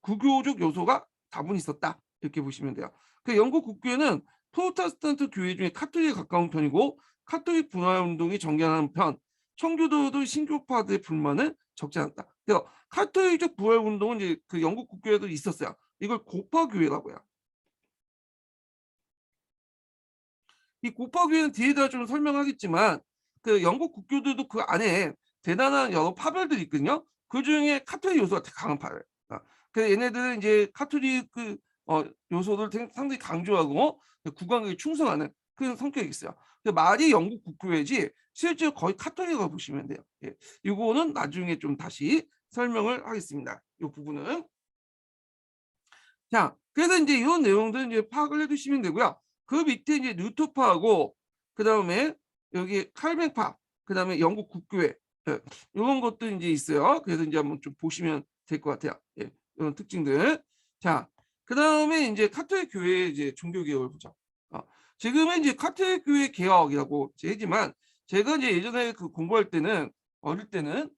구교적 요소가 다분히 있었다. 이렇게 보시면 돼요. 그 영국 국교회는 프로테스탄트 교회 중에 카톨릭에 가까운 편이고 카톨릭 분화 운동이 정당한 편, 청교도도 신교파들의 불만을 적지 않았다. 그래서 카톨릭적 부활 운동은 이제 그 영국 국교회도 있었어요. 이걸 고파교회라고 해요. 이 고파교회는 뒤에다 좀 설명하겠지만 그 영국 국교들도 그 안에 대단한 여러 파별들이 있거든요. 그 중에 카톨릭 요소가 되게 강한 파별. 그래서 얘네들은 이제 카톨릭 그 요소를 상당히 강조하고 국왕에게 충성하는 그런 성격이 있어요. 말이 영국 국교회지 실제로 거의 카톨릭이라고 보시면 돼요. 예. 이거는 나중에 좀 다시 설명을 하겠습니다. 이 부분은. 자, 그래서 이제 이런 내용들 이제 파악을 해두시면 되고요. 그 밑에 이제 뉴토파하고 그 다음에 여기 칼뱅파, 그 다음에 영국 국교회 이런 것도 이제 있어요. 그래서 이제 한번 좀 보시면 될 것 같아요. 예, 이런 특징들. 자, 그 다음에 이제 카톨릭 교회 이제 종교 개혁을 보죠. 지금은 이제 카톨릭 교회 개혁이라고 하지만 제가 이제 예전에 그 공부할 때는 어릴 때는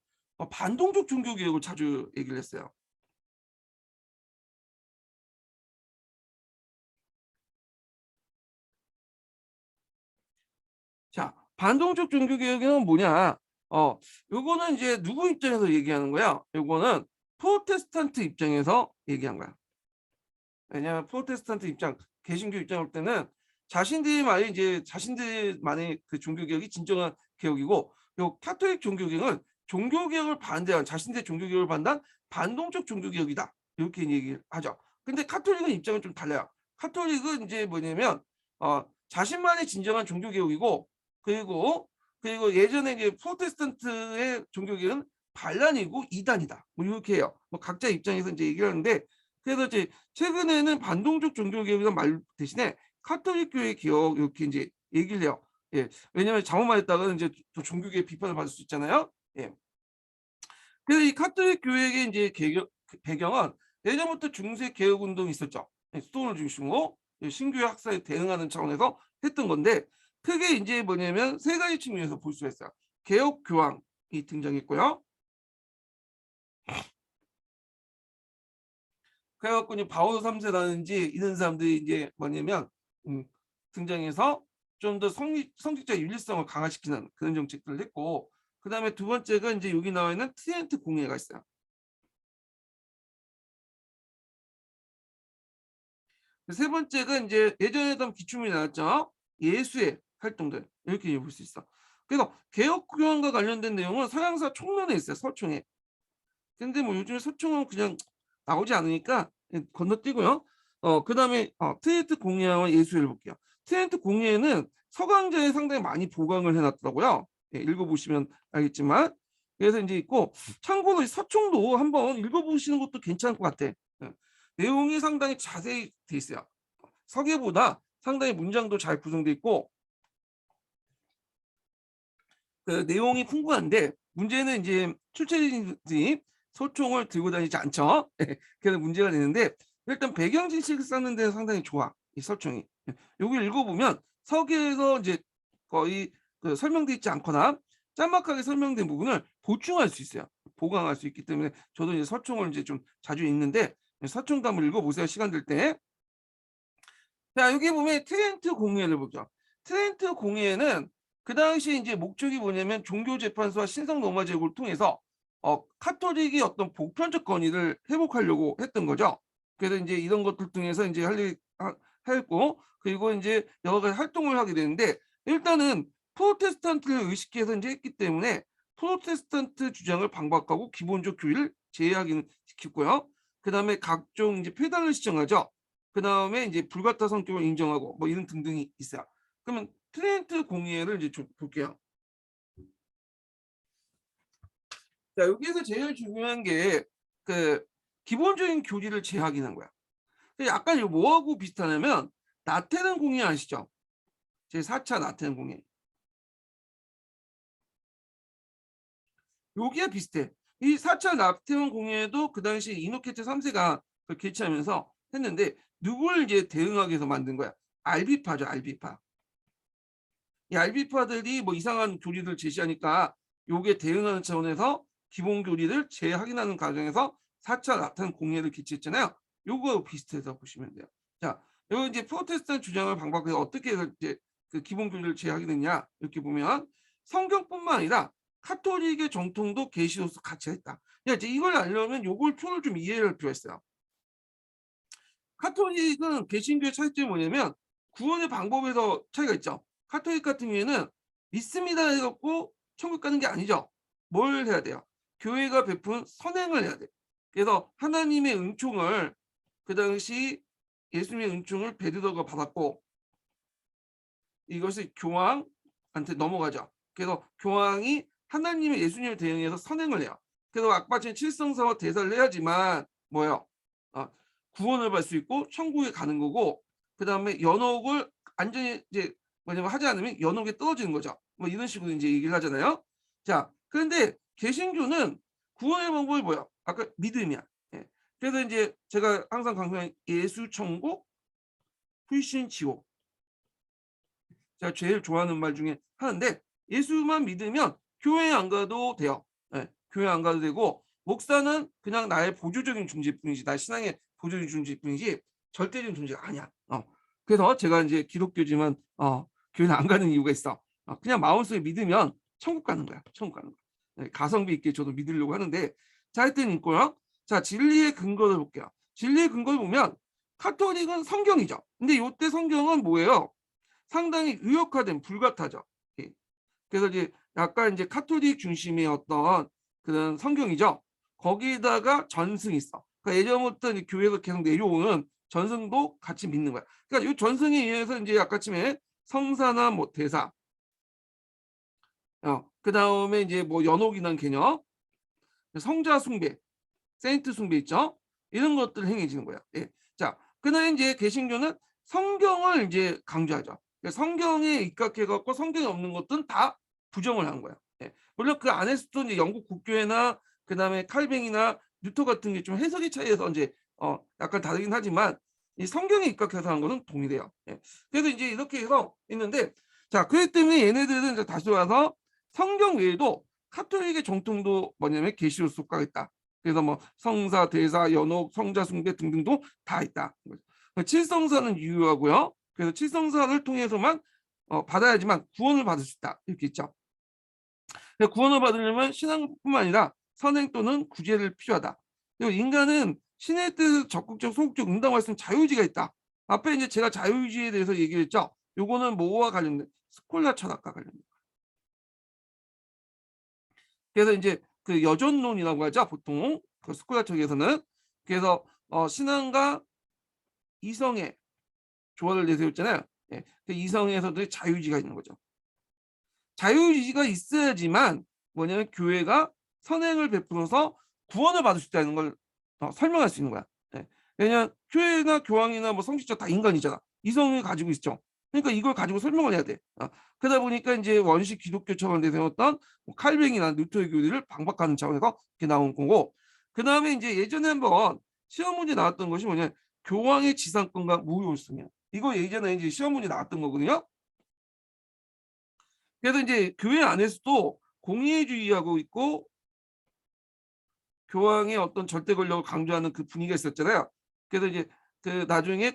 반동적 종교 개혁을 자주 얘기를 했어요. 자, 반동적 종교개혁은 뭐냐? 요거는 이제 누구 입장에서 얘기하는 거야? 요거는 프로테스탄트 입장에서 얘기한 거야. 왜냐하면 프로테스탄트 입장, 개신교 입장 올 때는 자신들만의 이제 자신들만의 그 종교개혁이 진정한 개혁이고, 요 카톨릭 종교개혁은 종교개혁을 반대한 자신들의 종교개혁을 반대한 반동적 종교개혁이다. 이렇게 얘기를 하죠. 근데 카톨릭은 입장은 좀 달라요. 카톨릭은 이제 뭐냐면 자신만의 진정한 종교개혁이고 그리고 예전에 이제 프로테스탄트의 종교개혁은 반란이고 이단이다. 뭐 이렇게 해요. 뭐 각자 입장에서 이제 얘기를 하는데 그래서 이제 최근에는 반동적 종교개혁이라는 말 대신에 카톨릭 교회 개혁 이렇게 이제 얘기를 해요. 예. 왜냐하면 잘못 말했다가 이제 또 종교계의 비판을 받을 수 있잖아요. 예. 그래서 이 카톨릭 교회의 이제 개혁 배경은 예전부터 중세 개혁 운동이 있었죠. 스톤을 중심으로 신교의 학사에 대응하는 차원에서 했던 건데 크게 이제 뭐냐면 세 가지 측면에서 볼 수 있어요. 개혁 교황이 등장했고요. 그래갖고 이제 바오 3세라든지 이런 사람들이 이제 뭐냐면 등장해서 좀 더 성직자 윤리성을 강화시키는 그런 정책들을 했고 그 다음에 두 번째가 이제 여기 나와 있는 트리엔트 공예가 있어요. 세 번째가 이제 예전에도 기출문이 나왔죠. 예수의 활동들 이렇게 볼 수 있어. 그래서 개혁교황과 관련된 내용은 서양사 총론에 있어요. 서총에. 근데 뭐 요즘에 서총은 그냥 나오지 않으니까 건너뛰고요. 그다음에 트렌트 공예와 예수를 볼게요. 트렌트 공예는 서강자에 상당히 많이 보강을 해놨더라고요. 예, 읽어보시면 알겠지만 그래서 이제 있고 참고로 이 서총도 한번 읽어보시는 것도 괜찮을 것 같아. 예, 내용이 상당히 자세히 돼 있어요. 서계보다 상당히 문장도 잘 구성돼 있고 그 내용이 풍부한데 문제는 이제 출처진들이 소총을 들고 다니지 않죠. 그래서 문제가 되는데 일단 배경 지식을 쌓는 데는 상당히 좋아 이 서총이. 여기 읽어보면 서기에서 이제 거의 그 설명돼 있지 않거나 짤막하게 설명된 부분을 보충할 수 있어요. 보강할 수 있기 때문에 저도 이제 서총을 이제 좀 자주 읽는데 서총도 한번 읽어보세요. 시간 될 때. 자, 여기 보면 트렌트 공예를 보죠. 트렌트 공예는 그 당시 이제 목적이 뭐냐면 종교 재판소와 신성 로마 제국을 통해서 카톨릭이 어떤 보편적 권위를 회복하려고 했던 거죠. 그래서 이제 이런 것들 통해서 이제 했고 그리고 이제 여러 가지 활동을 하게 되는데 일단은 프로테스탄트를 의식해서 이제 했기 때문에 프로테스탄트 주장을 반박하고 기본적 교리를 제외하기는 시켰고요. 그다음에 각종 이제 폐단을 시정하죠. 그다음에 이제 불같다 성격을 인정하고 뭐 이런 등등이 있어요. 그러면 트렌트 공예를 이제 좀 볼게요. 자, 여기에서 제일 중요한 게 그 기본적인 교리를 제하기는 거야. 약간 이거 뭐하고 비슷하냐면 나테른 공예 아시죠? 제 4차 나테른 공예. 여기에 비슷해. 이 4차 나테른 공예도 그 당시 이노케트 3세가 그걸 개최하면서 했는데 누굴 이제 대응하기 위해서 만든 거야? 알비파죠, 알비파. 이 알비파들이 뭐 이상한 교리를 제시하니까 요게 대응하는 차원에서 기본 교리를 재확인하는 과정에서 4차 나타난 공예를 개최했잖아요. 요거 비슷해서 보시면 돼요. 자, 요 이제 프로테스탄 주장을 방박해서 어떻게 이제 그 기본 교리를 재확인했냐 이렇게 보면 성경뿐만 아니라 카톨릭의 정통도 계시로서 같이 했다. 이제 이걸 알려면 요걸 표를 좀 이해할 필요가 있어요. 카톨릭은 개신교의 차이점이 뭐냐면 구원의 방법에서 차이가 있죠. 카톨릭 같은 경우에는 믿습니다 해갖고 천국 가는 게 아니죠. 뭘 해야 돼요? 교회가 베푼 선행을 해야 돼. 그래서 하나님의 은총을 그 당시 예수님의 은총을 베드로가 받았고 이것이 교황한테 넘어가죠. 그래서 교황이 하나님의 예수님을 대응해서 선행을 해요. 그래서 악바친 칠성사와 대사를 해야지만 뭐예요? 어, 구원을 받을 수 있고 천국에 가는 거고 그 다음에 연옥을 완전히 이제 뭐냐면 하지 않으면 연옥에 떨어지는 거죠. 뭐 이런 식으로 이제 얘기를 하잖아요. 자, 그런데 개신교는 구원의 방법이 뭐야? 아까 믿음이야. 예. 그래서 이제 제가 항상 강조하는 예수 천국, 불신 지옥. 제가 제일 좋아하는 말 중에 하나인데 예수만 믿으면 교회 안 가도 돼요. 예, 교회 안 가도 되고 목사는 그냥 나의 보조적인 존재뿐이지 나 신앙의 보조적인 존재뿐이지 절대적인 존재가 아니야. 그래서 제가 이제 기독교지만 교회는 안 가는 이유가 있어. 그냥 마음속에 믿으면 천국 가는 거야. 천국 가는 거야. 예, 가성비 있게 저도 믿으려고 하는데 자 하여튼 있고요. 자 진리의 근거를 볼게요. 진리의 근거를 보면 카톨릭은 성경이죠. 근데 이때 성경은 뭐예요? 상당히 의역화된 불같아죠. 예. 그래서 이제 약간 이제 카톨릭 중심의 어떤 그런 성경이죠. 거기다가 전승이 있어. 그러니까 예전부터 이제 교회에서 계속 내려오는 전승도 같이 믿는 거야. 그러니까 이 전승에 의해서 이제 아까쯤에 성사나 뭐 대사, 그 다음에 이제 뭐 연옥이라는 개념, 성자 숭배, 세인트 숭배 있죠. 이런 것들 행해지는 거야. 예. 자, 그다음에 이제 개신교는 성경을 이제 강조하죠. 그러니까 성경에 입각해갖고 성경에 없는 것들은 다 부정을 한 거야. 예. 물론 그 안에서도 이제 영국 국교회나 그다음에 칼뱅이나 루터 같은 게 좀 해석의 차이에서 이제 약간 다르긴 하지만 이 성경에 입각해서 한 거는 동일해요. 예. 그래서 이제 이렇게 해서 있는데 자, 그렇기 때문에 얘네들은 이제 다시 와서 성경 외에도 카톨릭의 정통도 뭐냐면 계시로 속하겠다. 그래서 뭐 성사, 대사, 연옥, 성자 숭배 등등도 다 있다. 칠성사는 유효하고요. 그래서 칠성사를 통해서만 받아야지만 구원을 받을 수 있다. 이렇게 있죠. 구원을 받으려면 신앙뿐만 아니라 선행 또는 구제를 필요하다. 그리고 인간은 신의 뜻을 적극적, 소극적 응당할 수 있는 자유의지가 있다. 앞에 이제 제가 자유의지에 대해서 얘기했죠. 요거는 뭐와 관련된 스콜라 철학과 관련된. 그래서 이제 그 여전론이라고 하죠. 보통 그 스콜라 쪽에서는 그래서 신앙과 이성의 조화를 내세웠잖아요. 예. 그 이성에서도 자유의지가 있는 거죠. 자유의지가 있어야지만 뭐냐면 교회가 선행을 베풀어서 구원을 받을 수 있다는 걸 설명할 수 있는 거야. 예. 왜냐하면 교회나 교황이나 뭐 성직자 다 인간이잖아. 이성을 가지고 있죠. 그러니까 이걸 가지고 설명을 해야 돼. 그러다 보니까 이제 원시 기독교처럼 내세웠던 뭐 칼뱅이나 루터의 교리를 방박하는 차원에서 이렇게 나온 거고, 그 다음에 이제 예전에 한번 시험 문제 나왔던 것이 뭐냐, 교황의 지상권과 무효성이야. 이거 예전에 이제 시험 문제 나왔던 거거든요. 그래서 이제 교회 안에서도 공의주의하고 있고 교황의 어떤 절대 권력을 강조하는 그 분위기가 있었잖아요. 그래서 이제 그 나중에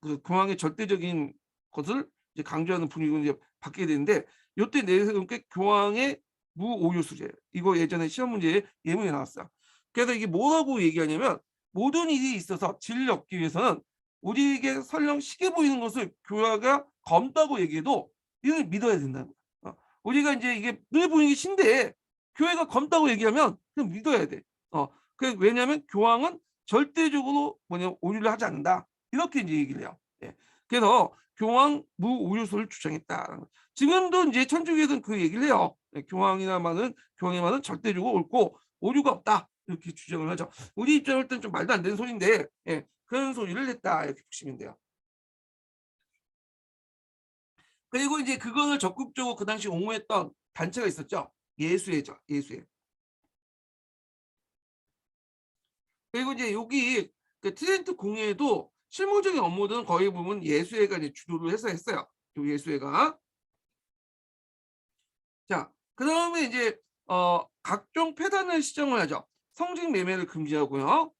그 교황의 절대적인 것을 이제 강조하는 분위기로 이제 바뀌게 되는데 이때 내세운 게 교황의 무오요수제예요. 이거 예전에 시험 문제에 예문이 나왔어요. 그래서 이게 뭐라고 얘기하냐면 모든 일이 있어서 진리를 얻기 위해서는 우리에게 설령 시게 보이는 것을 교회가 검다고 얘기해도 이걸 믿어야 된다는 거예요. 우리가 이제 이게 눈에 보이는 게 신데 교회가 검다고 얘기하면 그냥 믿어야 돼. 왜냐하면 교황은 절대적으로 오류를 하지 않는다. 이렇게 이제 얘기를 해요. 예. 그래서 교황 무오류소를 주장했다. 지금도 이제 천주교에서는 그 얘기를 해요. 예, 교황의 말은 절대적으로 옳고 오류가 없다. 이렇게 주장을 하죠. 우리 입장을 때는 좀 말도 안 되는 소리인데, 예, 그런 소리를 했다. 이렇게 보시면 돼요. 그리고 이제 그거를 적극적으로 그 당시 옹호했던 단체가 있었죠. 예수회죠. 예수회. 그리고 이제 여기 그 트렌트 공회에도 실무적인 업무들은 거의 보면 예수회가 이제 주도를 해서 했어요. 요 예수회가. 자, 그다음에 이제 각종 폐단을 시정을 하죠. 성직 매매를 금지하고요.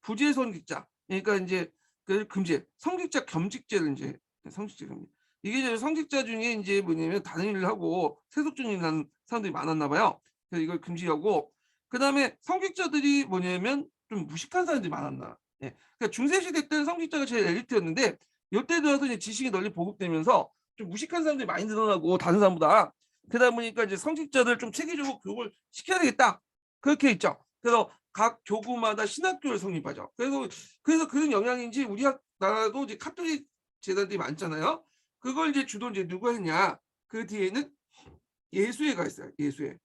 부재 성직자. 그러니까 이제 그 금지. 성직자 겸직제를 이제 성직자 금지. 이게 이제 성직자 중에 이제 뭐냐면 다른 일을 하고 세속적인 일을 하는 사람들이 많았나 봐요. 그래서 이걸 금지하고 그다음에 성직자들이 뭐냐면 좀 무식한 사람들이 많았나. 예. 그러니까 중세 시대 때는 성직자가 제일 엘리트였는데 이때 들어서 이제 지식이 널리 보급되면서 좀 무식한 사람들이 많이 늘어나고 다른 사람보다 그러다 보니까 이제 성직자들 좀 체계적으로 교육을 시켜야 되겠다. 그렇게 있죠. 그래서 각 교구마다 신학교를 성립하죠. 그래서 그런 영향인지 우리 나라도 이제 카톨릭 재단들이 많잖아요. 그걸 이제 주로 이제 누가 했냐? 그 뒤에는 예수회가 있어요. 예수회.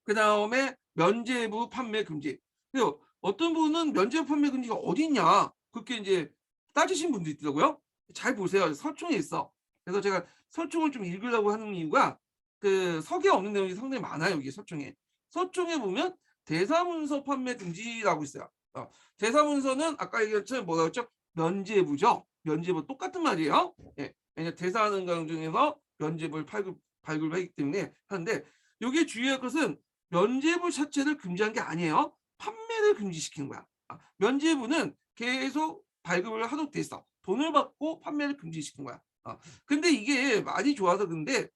그 다음에 면죄부 판매 금지. 그래서 어떤 분은 면죄부 판매 금지가 어디 있냐? 그렇게 이제 따지신 분도 있더라고요. 잘 보세요. 서총에 있어. 그래서 제가 서총을 좀 읽으려고 하는 이유가 그 서기에 없는 내용이 상당히 많아요. 여기 서총에. 서총에 보면 대사문서 판매 금지라고 있어요. 대사문서는 아까 얘기했던 뭐라고 했죠? 면죄부죠. 면죄부 똑같은 말이에요. 예. 왜냐 대사하는 과정에서 면죄부를 발급하기 때문에 하는데 여기에 주의할 것은 면죄부 자체를 금지한 게 아니에요. 판매를 금지시킨 거야. 면죄부는 계속 발급을 하도록 돼 있어. 돈을 받고 판매를 금지시킨 거야. 근데 이게 많이 좋아서 근데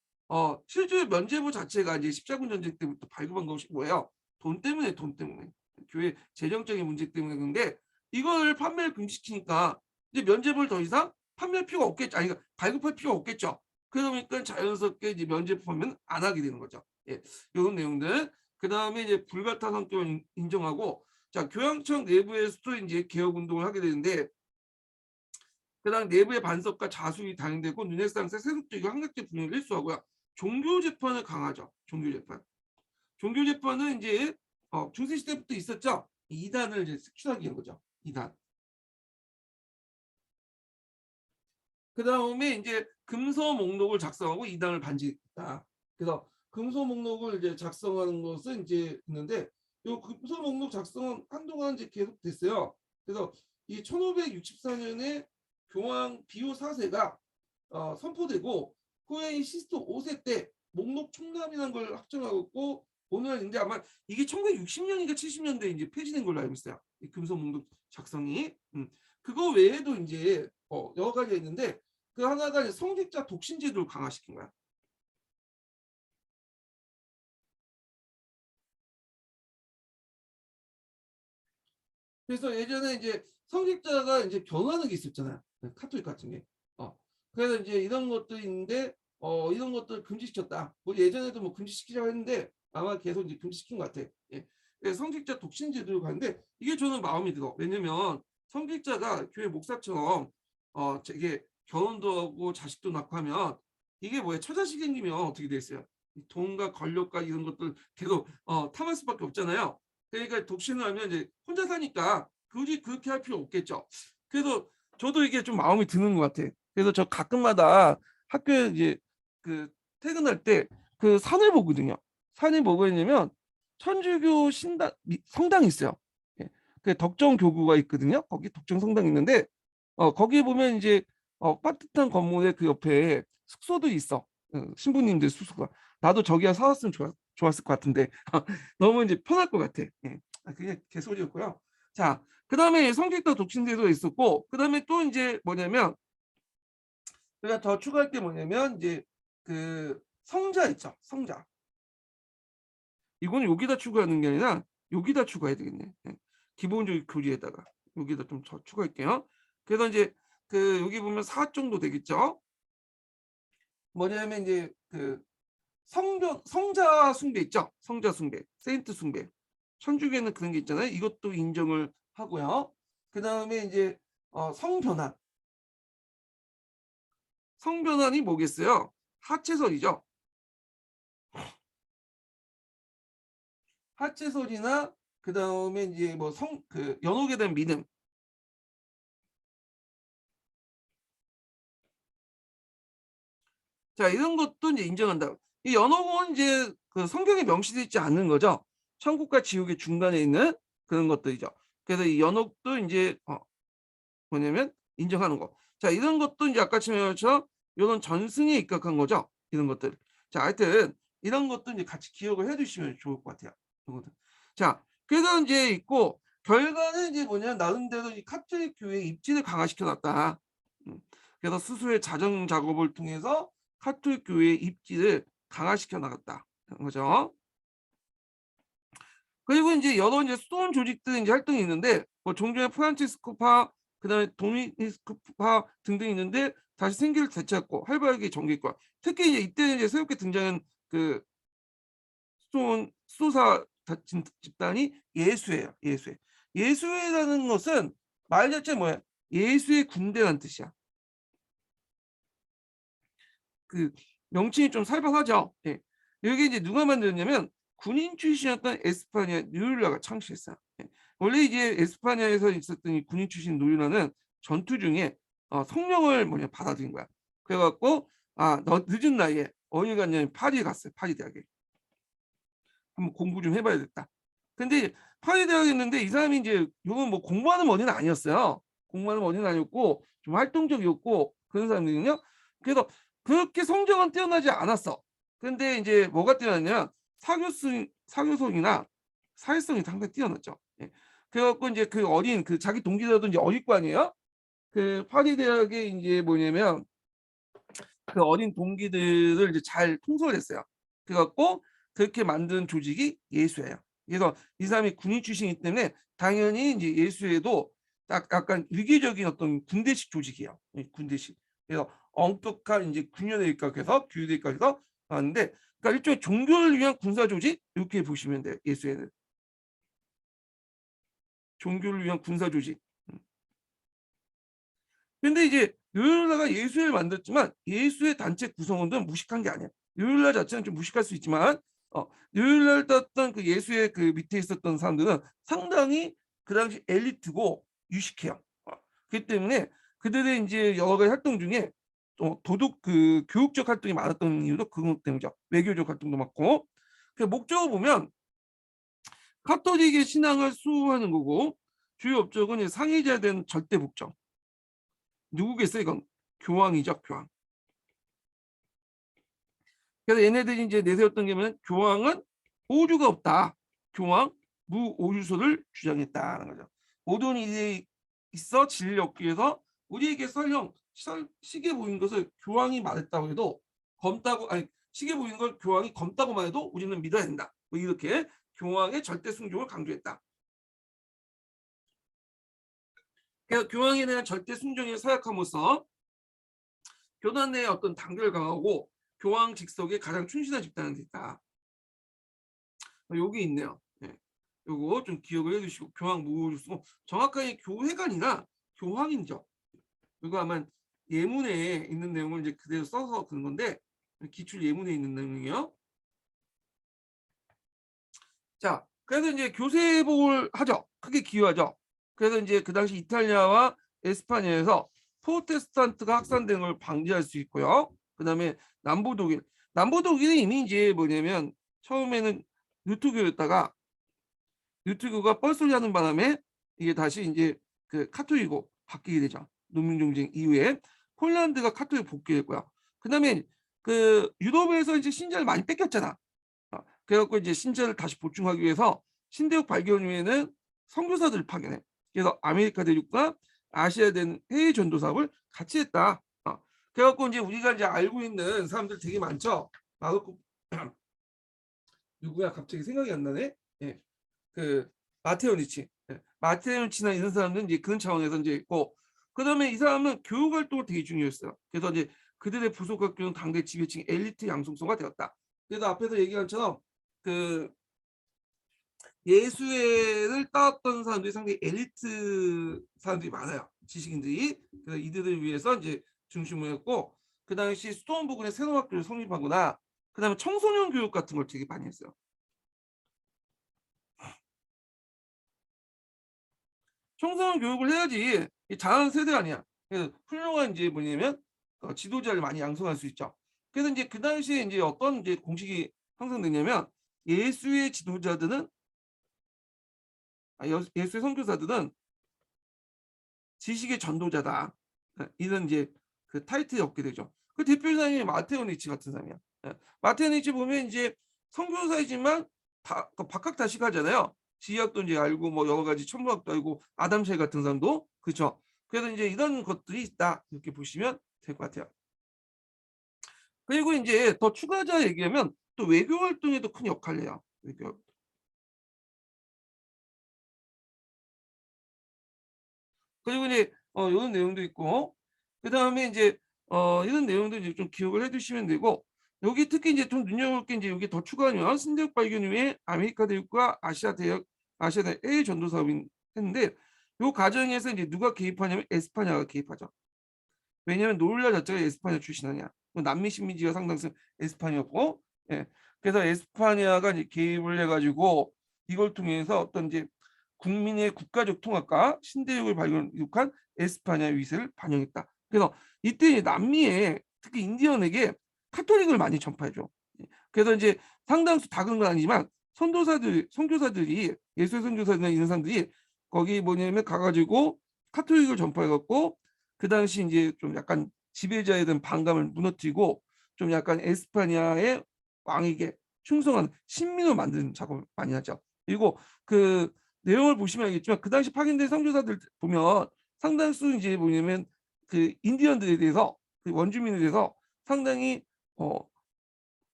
실제 면죄부 자체가 이제 십자군 전쟁 때부터 발급한 것이 뭐예요? 돈 때문에 돈 때문에 교회 재정적인 문제 때문에 그런데 이걸 판매를 금지시키니까 이제 면죄부를 더 이상 판매할 필요가 없겠죠. 아니 그러니까 발급할 필요가 없겠죠. 그러니까 자연스럽게 이제 면죄부 판매는 안 하게 되는 거죠. 예, 이런 내용들. 그 다음에 이제 불가타 성격을 인정하고 자 교양청 내부에서도 이제 개혁 운동을 하게 되는데 그다음 내부의 반석과 자수이 단행되고 르네상스 세속적이고 한각적 분열을 일수하고요. 종교 재판을 강화하죠. 종교 재판. 종교 재판은 이제 중세 시대부터 있었죠. 이단을 이제 색출하게 한 거죠. 이단. 그 다음에 이제 금서 목록을 작성하고 이단을 반지했다. 그래서 금서 목록을 이제 작성하는 것은 이제 있는데 이 금서 목록 작성은 한동안 이제 계속 됐어요. 그래서 이 1564년에 교황 비오 4세가 선포되고 후에 시스토 5세 때 목록 총람이라는 걸 확정하고 오늘인데 아마 이게 1960년인가 70년대 이제 폐지된 걸로 알고 있어요. 이 금속 목록 작성이. 그거 외에도 이제 여러 가지가 있는데 그 하나가 성직자 독신 제도를 강화시킨 거야. 그래서 예전에 이제 성직자가 이제 변호하는 게 있었잖아요. 카톨릭 같은 게. 그래서 이제 이런 것도 있는데 이런 것들 금지시켰다. 뭐 예전에도 뭐 금지시키자고 했는데 아마 계속 이제 금지시킨 것 같아. 예. 그래서 성직자 독신 제도를 가는데 이게 저는 마음이 들어. 왜냐면 성직자가 교회 목사처럼 이게 결혼도 하고 자식도 낳고 하면 이게 뭐야 처자식 생기면 어떻게 되겠어요? 돈과 권력과 이런 것들 계속 탐할 수밖에 없잖아요. 그러니까 독신을 하면 이제 혼자 사니까 굳이 그렇게 할 필요 없겠죠. 그래서 저도 이게 좀 마음이 드는 것 같아. 그래서 저 가끔마다 학교에 이제 그 퇴근할 때 그 산을 보거든요. 산이 뭐가 있냐면 천주교 신당 성당이 있어요. 예. 그 덕정 교구가 있거든요. 거기 덕정 성당이 있는데 거기에 보면 이제 빠듯한 건물의 그 옆에 숙소도 있어. 신부님들 숙소가. 나도 저기가 사왔으면 좋았을 것 같은데 너무 이제 편할 것 같아. 예. 그게 개소리였고요. 자, 그다음에 성직자 독신제도 있었고, 그다음에 또 이제 뭐냐면 우리가 더 추가할 게 뭐냐면 이제 그 성자 있죠. 성자. 이건 여기다 추가하는 게 아니라 여기다 추가해야 되겠네. 예. 기본적 교리에다가 여기다 좀 더 추가할게요. 그래서 이제 그 여기 보면 4 정도 되겠죠. 뭐냐면 이제 그 성자 숭배 있죠. 성자 숭배, 세인트 숭배. 천주교에는 그런 게 있잖아요. 이것도 인정을 하고요. 그 다음에 이제 성변환. 성변환이 뭐겠어요? 하체설이죠. 하체설이나 그 다음에 이제 뭐 연옥에 대한 믿음. 자, 이런 것도 이제 인정한다. 이 연옥은 이제 그 성경에 명시되어 있지 않는 거죠. 천국과 지옥의 중간에 있는 그런 것들이죠. 그래서 이 연옥도 이제 뭐냐면 인정하는 거. 자, 이런 것도 이제 아까 말처럼 이런 전승에 입각한 거죠. 이런 것들. 자, 하여튼 이런 것도 이제 같이 기억을 해두시면 좋을 것 같아요. 이런 것들. 자, 그래서 이제 있고 결과는 이제 뭐냐 나름대로 이 카톨릭 교회의 입지를 강화시켜 놨다. 그래서 스스로의 자정 작업을 통해서 카톨릭 교회의 입지를 강화시켜 나갔다. 거죠. 그리고 이제 여러 이제 수도원 조직들의 이제 활동이 있는데 뭐 종교의 프란치스코파 그다음에 도미니스코파 등등이 있는데 다시 생기를 되찾고 활발하게 전개했고 특히 이제 이때 이제 새롭게 등장한 그 수도원 수도사 집단이 예수회예요. 예수회. 예수회라는 것은 말 자체 뭐야? 예수의 군대라는 뜻이야. 그 명칭이 좀 살벌하죠. 예. 여기 이제 누가 만들었냐면 군인 출신이었던 에스파냐 뉴율라가 창시했어요. 예. 원래 이제 에스파냐에서 있었던 이 군인 출신 노율라는 전투 중에 성령을 받아들인 거야. 그래갖고 너 늦은 나이에 어디 갔냐면 파리에 갔어요. 파리 대학에. 한번 공부 좀 해봐야겠다. 근데 파리 대학에 있는데 이 사람이 이제 이건 뭐 공부하는 머리는 아니었어요. 공부하는 머리는 아니었고 좀 활동적이었고 그런 사람들이거든요. 그래서 그렇게 성적은 뛰어나지 않았어. 근데 이제 뭐가 뛰어났냐? 사교성이나 사회성이 상당히 뛰어났죠. 예. 그래갖고 이제 그 어린 그 자기 동기들도 이제 어릴 거 아니에요? 그 파리 대학에 이제 뭐냐면 그 어린 동기들을 이제 잘 통솔했어요. 그래갖고 그렇게 만든 조직이 예수예요. 그래서 이 사람이 군인 출신이기 때문에 당연히 이제 예수에도 약간 위기적인 어떤 군대식 조직이에요. 군대식. 그래서 엄격한 이제 군령에 입각해서 교육에 입각해서 하는데, 그러니까 일종의 종교를 위한 군사 조직 이렇게 보시면 돼요. 예수에는 종교를 위한 군사 조직. 근데 이제 요율라가 예수를 만들었지만 예수의 단체 구성원들은 무식한 게 아니야. 요율라 자체는 좀 무식할 수 있지만 요율라를 땄던 그 예수의 그 밑에 있었던 사람들은 상당히 그 당시 엘리트고 유식해요. 그렇기 때문에 그들의 이제 여러 가지 활동 중에 도덕 그 교육적 활동이 많았던 이유도 그것 때문이죠. 외교적 활동도 많고. 그 목적을 보면 카톨릭의 신앙을 수호하는 거고 주요 업적은 상위자에 대한 절대 복종. 누구겠어요? 이건 교황이죠, 교황. 그래서 얘네들이 이제 내세웠던 게 뭐냐면 교황은 오류가 없다. 교황 무오류소를 주장했다는 거죠. 모든 일이 있어 진리 얻기 위해서 우리에게 설령 시계 보인 것을 교황이 말했다고 해도 검다고 아니 시계 보인 걸 교황이 검다고만 해도 우리는 믿어야 된다. 뭐 이렇게 교황의 절대 순종을 강조했다. 그래서 교황에 대한 절대 순종에 서약함으로써 교단 내의 어떤 단결을 강화하고 교황 직속에 가장 충실한 집단이 됐다. 여기 있네요. 네. 요거 좀 기억을 해주시고 교황 무호주소 정확하게 교회가 아니라 교황인죠. 이거 아마 예문에 있는 내용을 이제 그대로 써서 그런 건데 기출 예문에 있는 내용이요. 자, 그래서 이제 교세복을 하죠. 크게 기여하죠. 그래서 이제 그 당시 이탈리아와 에스파냐에서 프로테스탄트가 확산되는 걸 방지할 수 있고요. 그다음에 남부 독일, 남부 독일이 이미 이제 뭐냐면 처음에는 루트교였다가 루트교가 뻘소리 하는 바람에 이게 다시 이제 그 카톨릭으로 바뀌게 되죠. 농민정쟁 이후에 폴란드가 카톨릭 복귀했고요. 그다음에 그 유럽에서 이제 신자를 많이 뺏겼잖아. 그래갖고 이제 신자를 다시 보충하기 위해서 신대륙 발견 후에는 선교사들을 파견해. 그래서 아메리카 대륙과 아시아에 대한 해외 전도 사업을 같이 했다. 그래갖고 이제 우리가 이제 알고 있는 사람들 되게 많죠. 마르코 누구야 갑자기 생각이 안 나네. 예, 그 마테오 니치. 예, 마테오 니치나 이런 사람들은 이제 그런 차원에서 이제 있고, 그다음에 이 사람은 교육 활동을 되게 중요했어요. 그래서 이제 그들의 부속학교는 당대 지배층 엘리트 양성소가 되었다. 그래서 앞에서 얘기한 것처럼 그 예수회를 따왔던 사람들이 상당히 엘리트 사람들이 많아요. 지식인들이. 그래서 이들을 위해서 이제 중심을 했고, 그 당시 수도원 부근에 새로운 학교를 성립하거나, 그 다음에 청소년 교육 같은 걸 되게 많이 했어요. 청소년 교육을 해야지 잘하는 세대 아니야. 그래서 훌륭한 이제 뭐냐면 지도자를 많이 양성할 수 있죠. 그래서 이제 그 당시에 이제 어떤 이제 공식이 형성되냐면 예수의 지도자들은 예수의 선교사들은 지식의 전도자다. 이런 이제 그 타이틀이 얻게 되죠. 그 대표 사람이 마테오 니치 같은 사람이야. 마테오 니치 보면 이제 선교사이지만 그 박학다식하잖아요. 지리학도 이제 알고 뭐 여러 가지 천문학도 알고 아담 셰 같은 사람도 그렇죠. 그래서 이제 이런 것들이 있다 이렇게 보시면 될 것 같아요. 그리고 이제 더 추가자 얘기하면 또 외교 활동에도 큰 역할을 해요. 외교. 그리고 이제 이런 내용도 있고 그 다음에 이제 이런 내용도 이제 좀 기억을 해두시면 되고 여기 특히 이제 좀 눈여볼 게 이제 여기 더 추가하면 신대륙 발견 후에 아메리카 대륙과 아시아 대륙 해외 전도 사업을 했는데 요 과정에서 이제 누가 개입하냐면 에스파냐가 개입하죠. 왜냐하면 노르라 자체가 에스파냐 출신 아니야. 남미 식민지가 상당수 에스파냐였고, 예. 그래서 에스파냐가 이제 개입을 해가지고 이걸 통해서 어떤 이제 국민의 국가적 통합과 신대륙을 발견한 에스파냐 위세를 반영했다. 그래서 이때 남미에 특히 인디언에게 카톨릭을 많이 전파해줘. 그래서 이제 상당수 다 그런 건 아니지만 선교사들이 예수의 선교사들이나 이런 사람들이 거기 뭐냐면 가가지고 카톨릭을 전파해갖고 그 당시 이제 좀 약간 지배자에 대한 반감을 무너뜨리고 좀 약간 에스파냐의 왕에게 충성한 신민을 만드는 작업을 많이 하죠. 그리고 그 내용을 보시면 알겠지만 그 당시 파견된 선교사들 보면 상당수 이제 뭐냐면 그 인디언들에 대해서 그 원주민에 대해서 상당히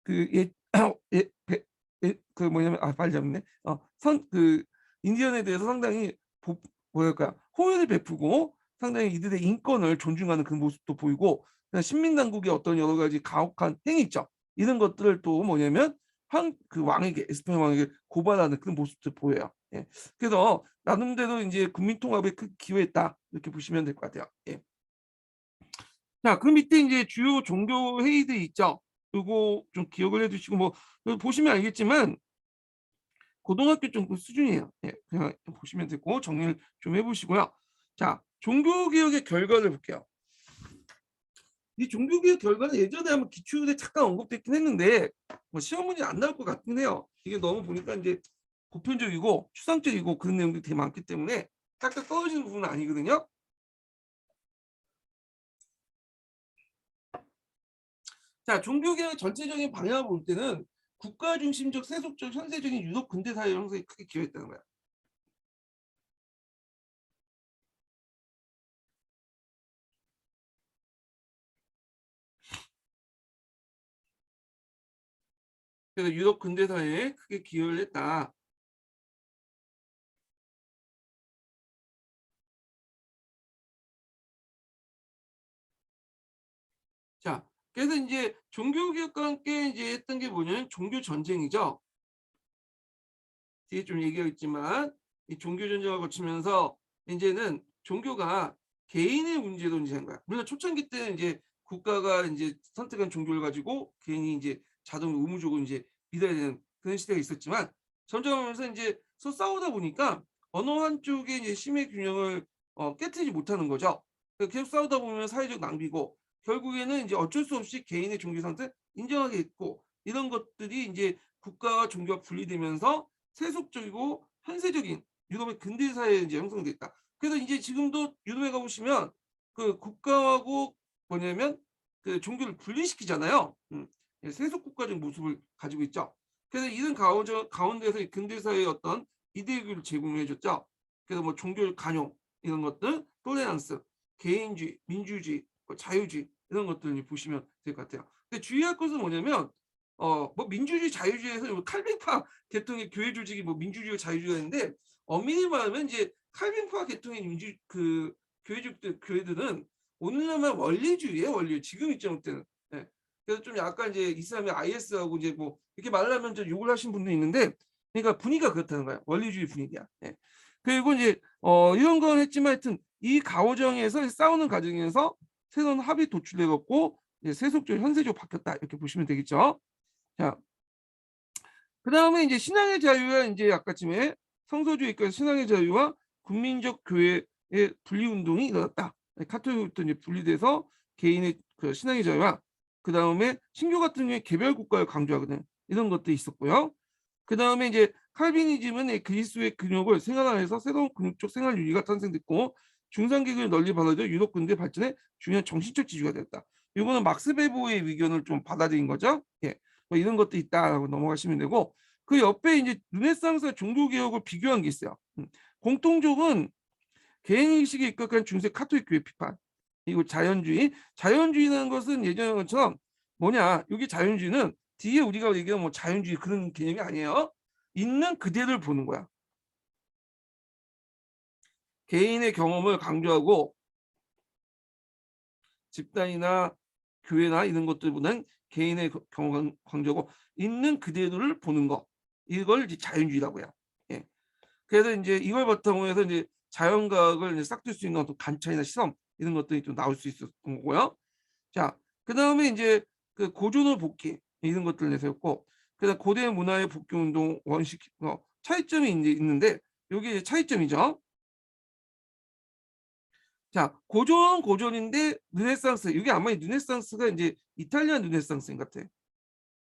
그 그 뭐냐면 빨리 잡네. 선 그 인디언에 대해서 상당히 뭐랄까 호의를 베푸고 상당히 이들의 인권을 존중하는 그 모습도 보이고 신민 당국의 어떤 여러 가지 가혹한 행위 있죠. 이런 것들을 또 뭐냐면 그 왕에게 에스파냐 왕에게 고발하는 그런 모습도 보여요. 예. 그래서 나름대로 이제 국민 통합에 큰 기여했다 이렇게 보시면 될 것 같아요. 예. 자, 그 밑에 이제 주요 종교 회의들이 있죠. 요거 좀 기억을 해두시고 뭐 보시면 알겠지만 고등학교 정도 수준이에요. 예, 그냥 보시면 되고 정리를 좀 해보시고요. 자, 종교개혁의 결과를 볼게요. 이 종교개혁 결과는 예전에 한번 기출에 잠깐 언급됐긴 했는데 뭐 시험 문제 안 나올 것 같긴 해요. 이게 너무 보니까 이제 보편적이고 추상적이고 그런 내용들이 되게 많기 때문에 딱딱 떨어지는 부분은 아니거든요. 자, 종교개혁 전체적인 방향을 볼 때는 국가 중심적 세속적 현세적인 유독 근대 사회 형성에 크게 기여했다는 거야. 그래서 유럽 근대 사회에 크게 기여를 했다. 자, 그래서 이제 종교개혁과 함께 이제 했던 게 뭐냐면 종교 전쟁이죠. 뒤에 좀 얘기했지만 이 종교 전쟁을 거치면서 이제는 종교가 개인의 문제로 이제 한 거야. 물론 초창기 때는 이제 국가가 이제 선택한 종교를 가지고 개인이 이제 자동 의무적으로 이제 믿어야 되는 그런 시대가 있었지만 점점 하면서 이제 싸우다 보니까 어느 한쪽의 이제 힘의 균형을 깨트리지 못하는 거죠. 계속 싸우다 보면 사회적 낭비고 결국에는 이제 어쩔 수 없이 개인의 종교 상태 인정하게 했고 이런 것들이 이제 국가와 종교가 분리되면서 세속적이고 현세적인 유럽의 근대 사회에 이제 형성됐다. 그래서 이제 지금도 유럽에 가보시면 그 국가하고 뭐냐면 그 종교를 분리시키잖아요. 세속 국가적 모습을 가지고 있죠. 그래서 이런 가운데서 근대 사회의 어떤 이데올기를 제공해줬죠. 그래서 뭐 종교 관용 이런 것들, 톨레란스, 개인주의, 민주주의, 뭐 자유주의 이런 것들을 보시면 될 것 같아요. 근데 주의할 것은 뭐냐면 뭐 민주주의, 자유주의에서 칼빈파 계통의 교회 조직이 뭐 민주주의, 자유주의가 있는데 엄밀히 말하면 이제 칼빈파 계통의 그 교회들은 오늘날만 원리주의예요, 원리. 지금 입장 때는. 예. 그래서 좀 약간 이제 이슬람의 IS하고 이제 뭐 이렇게 말하면 좀 욕을 하신 분도 있는데 그러니까 분위기가 그렇다는 거야. 원리주의 분위기야. 예. 그리고 이제 이런 건 했지만 하여튼 이 가오정에서 싸우는 과정에서 새로운 합이 도출돼 갖고 이제 세속적 현세적으로 바뀌었다 이렇게 보시면 되겠죠. 자, 그다음에 이제 신앙의 자유와 이제 아까쯤에 성서주의과 신앙의 자유와 국민적 교회의 분리 운동이 일어났다. 카톨릭부터 이제 분리돼서 개인의 그 신앙의 자유와 그다음에 신교 같은 경우에 개별 국가를 강조하거든. 이런 것도 있었고요. 그다음에 이제 칼비니즘은 그리스도의 근육을 생활 안에서 새로운 근육적 생활 윤리가 탄생됐고 중산계급을 널리 받아들여 유럽 근대 발전의 중요한 정신적 지주가 되었다. 이거는 막스 베보의 의견을 좀 받아들인 거죠. 예. 뭐 이런 것도 있다라고 넘어가시면 되고 그 옆에 이제 르네상스와 종교 개혁을 비교한 게 있어요. 공통적은 개인 의식에 입각한 중세 카톨릭 교회 비판. 그리고 자연주의. 자연주의라는 것은 예전에 것처럼 뭐냐? 여기 자연주의는 뒤에 우리가 얘기한 뭐 자연주의 그런 개념이 아니에요. 있는 그대를 보는 거야. 개인의 경험을 강조하고 집단이나 교회나 이런 것들보다는 개인의 경험 강조하고 있는 그대로를 보는 거. 이걸 이제 자연주의라고 해요. 예. 그래서 이제 이걸 바탕으로 해서 이제 자연과학을 싹쓸 수 있는 어떤 관찰이나 실험 이런 것들이 좀 나올 수 있었던 거고요. 자, 그 다음에 이제 그 고전을 복귀 이런 것들을 내세웠고, 그다음 고대 문화의 복귀 운동 원식 차이점이 이제 있는데 여기 차이점이죠. 자, 고전인데 르네상스 이게 아마 르네상스가 이제 이탈리안 르네상스인 것 같아.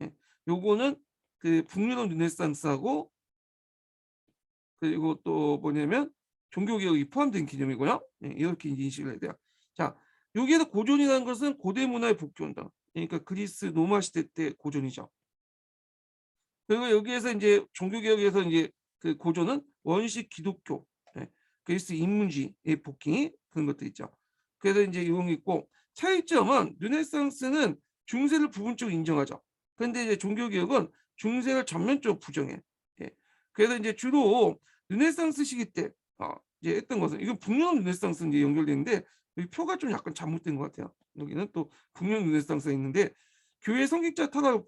예. 요거는 그 북유럽 르네상스하고 그리고 또 뭐냐면 종교개혁이 포함된 개념이고요. 예, 이렇게 인식을 해야 돼요. 자, 여기에서 고전이라는 것은 고대 문화의 복귀운동. 그러니까 그리스 로마 시대 때 고전이죠. 그리고 여기에서 이제 종교개혁에서 이제 그 고전은 원식 기독교, 예, 그리스 인문주의의 복귀 그런 것도 있죠. 그래서 이제 이런 게 있고 차이점은 르네상스는 중세를 부분적으로 인정하죠. 그런데 이제 종교개혁은 중세를 전면적으로 부정해. 예. 그래서 이제 주로 르네상스 시기 때 이제 했던 것은 이건 북유럽 르네상스 이제 연결되는데 여기 표가 좀 약간 잘못된 것 같아요. 여기는 또 북유럽 르네상스가 있는데 교회 성직자 타락을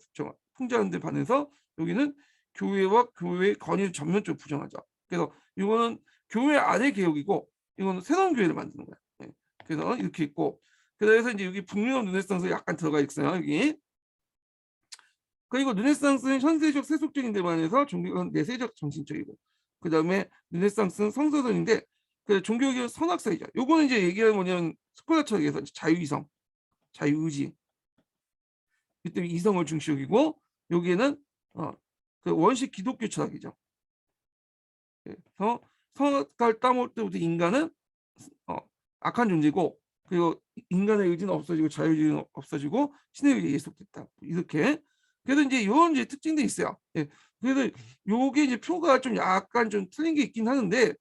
풍자하는 데 반해서 여기는 교회와 교회의 권위를 전면적으로 부정하죠. 그래서 이거는 교회 안의 개혁이고 이거는 새로운 교회를 만드는 거야. 예. 그래서 이렇게 있고 그래서 이제 여기 북유럽 르네상스 약간 들어가 있어요. 여기. 그리고 르네상스는 현세적 세속적인 데 반해서 종교는 내세적 정신적이고 그 다음에 르네상스는 성서선인데 그 종교개혁 선악사이죠. 요거는 이제 얘기하는 뭐냐면 스콜라처에서 자유이성, 자유의지 이때 이성을 중시적이고 여기에는 그 원식 기독교 철학이죠. 그래서 선악과를 따먹을 때부터 인간은 악한 존재고 그리고 인간의 의지는 없어지고 자유의지는 없어지고 신의 의지에 예속됐다. 이렇게 그래서 이제 이런 이제 특징도 있어요. 예. 그래서 요게 이제 표가 좀 약간 좀 틀린 게 있긴 하는데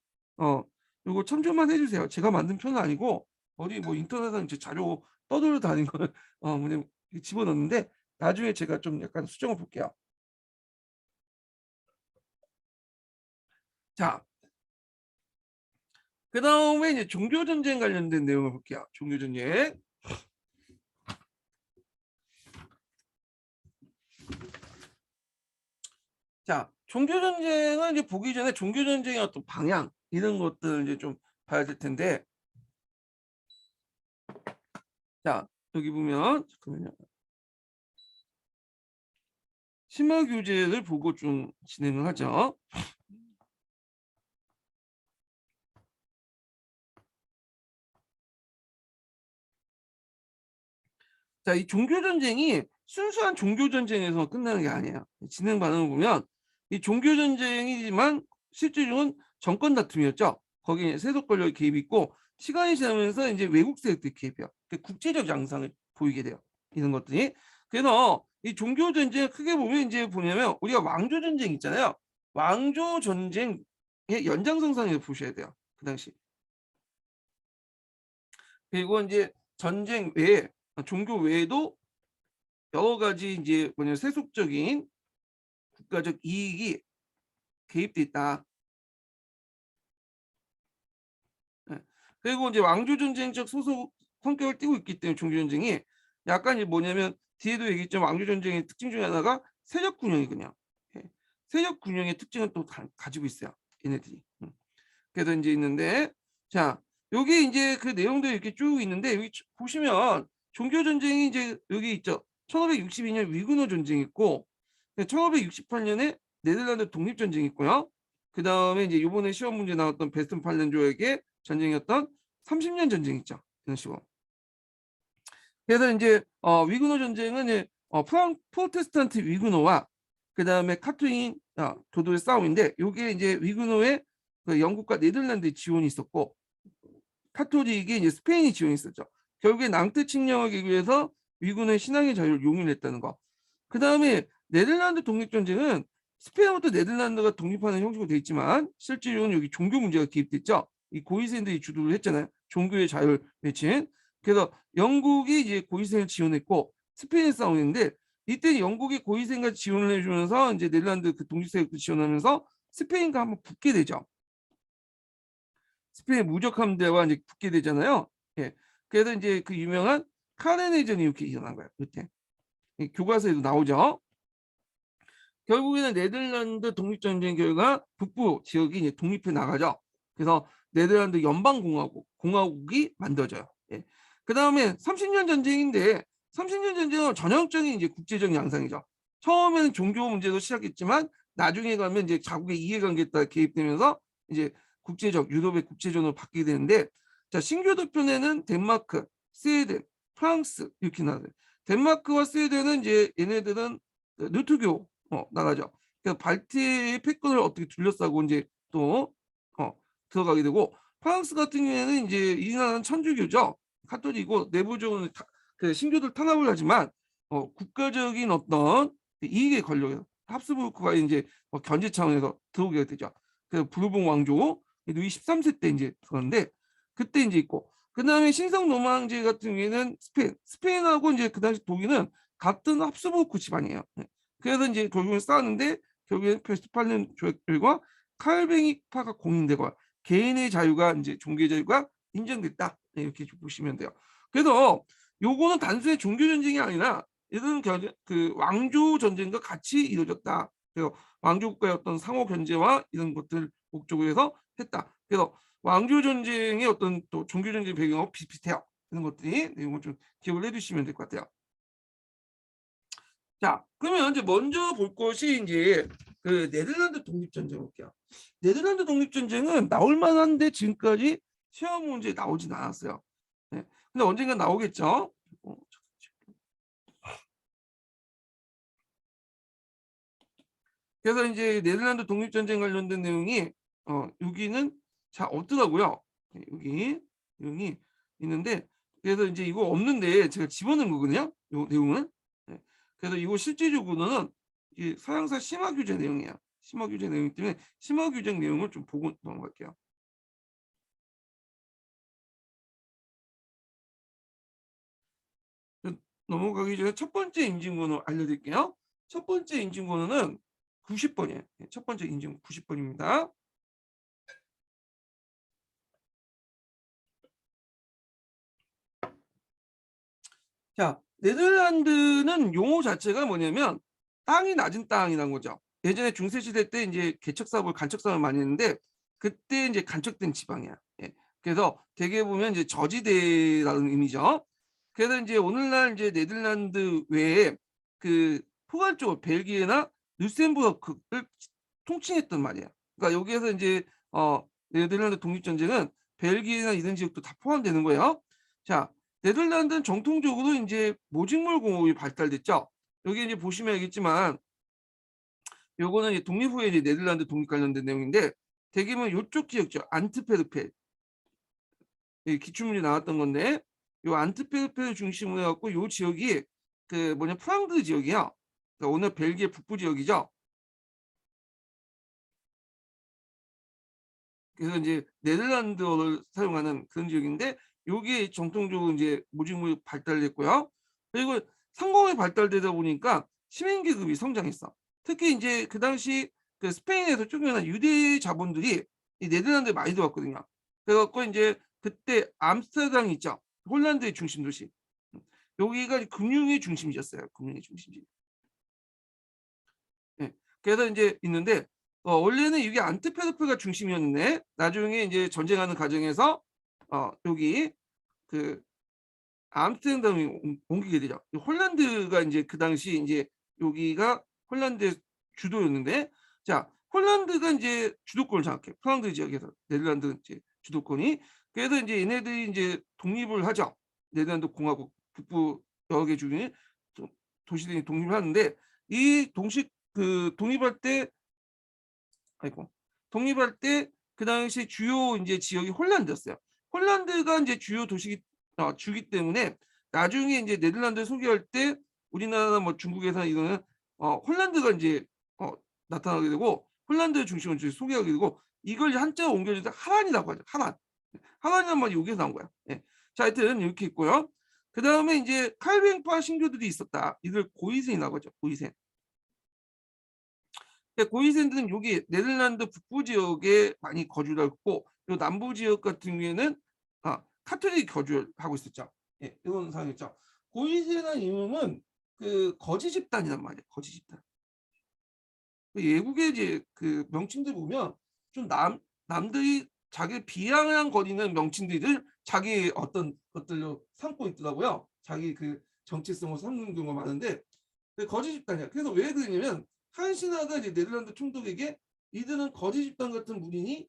요거 참조만 해주세요. 제가 만든 표는 아니고 어디 뭐 인터넷에 이제 자료 떠돌아다닌 거는 뭐냐면 집어넣는데 나중에 제가 좀 약간 수정을 볼게요. 자, 그 다음에 이제 종교전쟁 관련된 내용을 볼게요. 종교전쟁. 자, 종교전쟁은 이제 보기 전에 종교전쟁의 어떤 방향, 이런 것들 이제 좀 봐야 될 텐데. 자, 여기 보면, 잠깐만요. 심화 교재를 보고 좀 진행을 하죠. 자, 이 종교전쟁이 순수한 종교전쟁에서 끝나는 게 아니에요. 진행 반응을 보면 이 종교전쟁이지만 실질적인 정권 다툼이었죠. 거기에 세속 권력이 개입이 있고 시간이 지나면서 이제 외국 세력들이 개입해요. 국제적 양상을 보이게 돼요. 이런 것들이. 그래서 이 종교전쟁 크게 보면 이제 보냐면 우리가 왕조전쟁 있잖아요. 왕조전쟁의 연장선상에서 보셔야 돼요. 그 당시. 그리고 이제 전쟁 외에 종교 외에도 여러 가지 이제 뭐냐 세속적인 국가적 이익이 개입돼 있다. 예. 그리고 이제 왕조 전쟁적 소속 성격을 띠고 있기 때문에 종교 전쟁이 약간 이제 뭐냐면 뒤에도 얘기했지만 왕조 전쟁의 특징 중에 하나가 세력 균형이거든요. 예. 세력 균형의 특징을 또 가지고 있어요. 얘네들이. 그래서 이제 있는데 자 여기 이제 그 내용도 이렇게 쭉 있는데 여기 보시면 종교 전쟁이 이제 여기 있죠. 1562년 위그너 전쟁 있고 1568년에 네덜란드 독립 전쟁 있고요. 그 다음에 이제 이번에 시험 문제 나왔던 베스턴팔렌조에게 전쟁이었던 30년 전쟁 있죠. 이런 식으로. 그래서 이제 위그너 전쟁은 이제 프로테스탄트 위그너와 그 다음에 카톨릭 교도의 싸움인데 이게 이제 위그너의 그 영국과 네덜란드의 지원이 있었고 카톨릭이 이제 스페인이 지원이 있었죠. 결국에 낭트 칙령하기 위해서 위그너의 신앙의 자유를 용인했다는 거. 그 다음에 네덜란드 독립전쟁은 스페인부터 네덜란드가 독립하는 형식으로 되어 있지만 실제로는 여기 종교 문제가 개입됐죠. 이 고위생들이 주도를 했잖아요. 종교의 자유를 외친. 그래서 영국이 이제 고위생을 지원했고 스페인 싸움인데 이때 영국이 고위생과 지원을 해주면서 이제 네덜란드 그 독립세력도 지원하면서 스페인과 한번 붙게 되죠. 스페인 무적 함대와 이제 붙게 되잖아요. 예. 그래서 이제 그 유명한 카르네전이 이렇게 일어난 거예요. 그때 교과서에도 나오죠. 결국에는 네덜란드 독립전쟁 결과 북부 지역이 이제 독립해 나가죠. 그래서 네덜란드 연방공화국이 만들어져요. 예. 그 다음에 30년 전쟁인데 30년 전쟁은 전형적인 이제 국제적 양상이죠. 처음에는 종교 문제도 시작했지만 나중에 가면 이제 자국의 이해관계에 따라 개입되면서 이제 국제적 유럽의 국제전으로 바뀌게 되는데 자 신교도편에는 덴마크, 스웨덴, 프랑스 이렇게 나와요. 덴마크와 스웨덴은 이제 얘네들은 루트교 나가죠. 그래서 발트의 패권을 어떻게 둘러싸고 이제 또 들어가게 되고 프랑스 같은 경우에는 이제 이 나라는 천주교죠. 카톨릭이고 내부적으로 그 신교들 탄압을 하지만 국가적인 어떤 이익에 걸려 합스부르크가 이제 견제 차원에서 들어오게 되죠. 그래서 부르봉 왕조 루이 13세 때 이제 들어갔는데 그때 이제 있고 그 다음에 신성 로망제 같은 경우에는 스페인하고 이제 그 당시 독일은 같은 합스부르크 집안이에요. 그래서 이제 결국엔 싸웠는데 결국엔 페스트팔렌 조약과 칼뱅이파가 공인되고 개인의 자유가 이제 종교 자유가 인정됐다 이렇게 보시면 돼요. 그래서 요거는 단순히 종교 전쟁이 아니라 이런 그 왕조 전쟁과 같이 이루어졌다. 그래서 왕조 국가의 어떤 상호 견제와 이런 것들 목적으로 해서 했다. 그래서 왕조 전쟁의 어떤 또 종교 전쟁 배경하고 비슷해요. 이런 것들이 내용을 좀 기억을 해두시면 될 것 같아요. 자, 그러면 이제 먼저 볼 것이 이제 그 네덜란드 독립전쟁 볼게요. 네덜란드 독립전쟁은 나올 만한데 지금까지 시험 문제에 나오진 않았어요. 네. 근데 언젠가 나오겠죠. 그래서 이제 네덜란드 독립전쟁 관련된 내용이 여기는 자 없더라고요. 네, 여기 내용이 있는데 그래서 이제 이거 없는데 제가 집어넣은 거거든요. 이 내용은. 네. 그래서 이거 실질적으로는 이 서양사 심화 규제 내용이에요. 심화 규제 내용 때문에 심화 규제 내용을 좀 보고 넘어갈게요. 넘어가기 전에 첫 번째 인증번호 알려드릴게요. 첫 번째 인증번호는 90번이에요. 첫 번째 인증 90번입니다. 자, 네덜란드는 용어 자체가 뭐냐면 땅이 낮은 땅이라는 거죠. 예전에 중세 시대 때 이제 개척 사업을 간척 사업을 많이 했는데 그때 이제 간척된 지방이야. 예. 그래서 대개 보면 이제 저지대라는 의미죠. 그래서 이제 오늘날 이제 네덜란드 외에 그 포괄적으로 벨기에나 루셈부르크를 통칭했단 말이야. 그러니까 여기에서 이제 네덜란드 독립전쟁은 벨기에나 이런 지역도 다 포함되는 거예요. 자, 네덜란드는 정통적으로 이제 모직물 공업이 발달됐죠. 여기 이제 보시면 알겠지만 요거는 이제 독립 후에 이제 네덜란드 독립 관련된 내용인데 대개는 요쪽 지역죠. 안트페르페 기출문제 나왔던 건데 요 안트페르페를 중심으로 해갖고 요 지역이 그 뭐냐 프랑드 지역이야. 그러니까 오늘 벨기에 북부 지역이죠. 그래서 이제 네덜란드어를 사용하는 그런 지역인데 여기에 정통적으로 이제 모직물이 발달됐고요. 그리고 상공이 발달되다 보니까 시민 계급이 성장했어. 특히 이제 그 당시 그 스페인에서 쫓겨난 유대 자본들이 이 네덜란드에 많이 들어왔거든요. 그래갖고 이제 그때 암스테르담 있죠. 홀란드의 중심 도시. 여기가 금융의 중심지였어요. 금융의 중심지. 네. 그래서 이제 있는데 원래는 이게 안트페르프가 중심이었는데 나중에 이제 전쟁하는 과정에서 여기 그 암스테르담이 옮기게 되죠. 홀란드가 이제 그 당시 이제 여기가 홀란드의 주도였는데 자 홀란드가 이제 주도권을 장악해. 프랑스 지역에서 네덜란드 이제 주도권이 그래서 이제 얘네들이 이제 독립을 하죠. 네덜란드 공화국 북부 여러 개 주민 도시들이 독립을 하는데 이 동시 그 독립할 때 아이고 독립할 때 그 당시 주요 이제 지역이 홀란드였어요. 홀란드가 이제 주요 도시 주기 때문에 나중에 이제 네덜란드 소개할 때 우리나라 뭐 중국에서 이거는 홀란드가 이제 나타나게 되고 홀란드 중심으로 이제 소개하게 되고 이걸 이제 한자로 옮겨줘서 하란이라고 하죠. 하란. 하란이란 말이 여기서 나온 거야. 예. 자, 하여튼 이렇게 있고요. 그 다음에 이제 칼뱅파 신교들이 있었다. 이들 고이센이라고 하죠. 고이센. 고이센들은 여기 네덜란드 북부 지역에 많이 거주를 했고 요 남부 지역 같은 경우에는 카톨릭이 거주하고 있었죠. 예, 이런 상황이었죠. 고이센이라는 이름은 그 거지 집단이란 말이에요. 거지 집단. 외국의 이제 그 명칭들 보면 좀 남들이 자기 비아냥거리는 명칭들을 자기 어떤 것들로 삼고 있더라고요. 자기 그 정체성을 삼는 경우가 많은데 거지 집단이야. 그래서 왜 그러냐면 한신하가 이제 네덜란드 총독에게 이들은 거지 집단 같은 무리니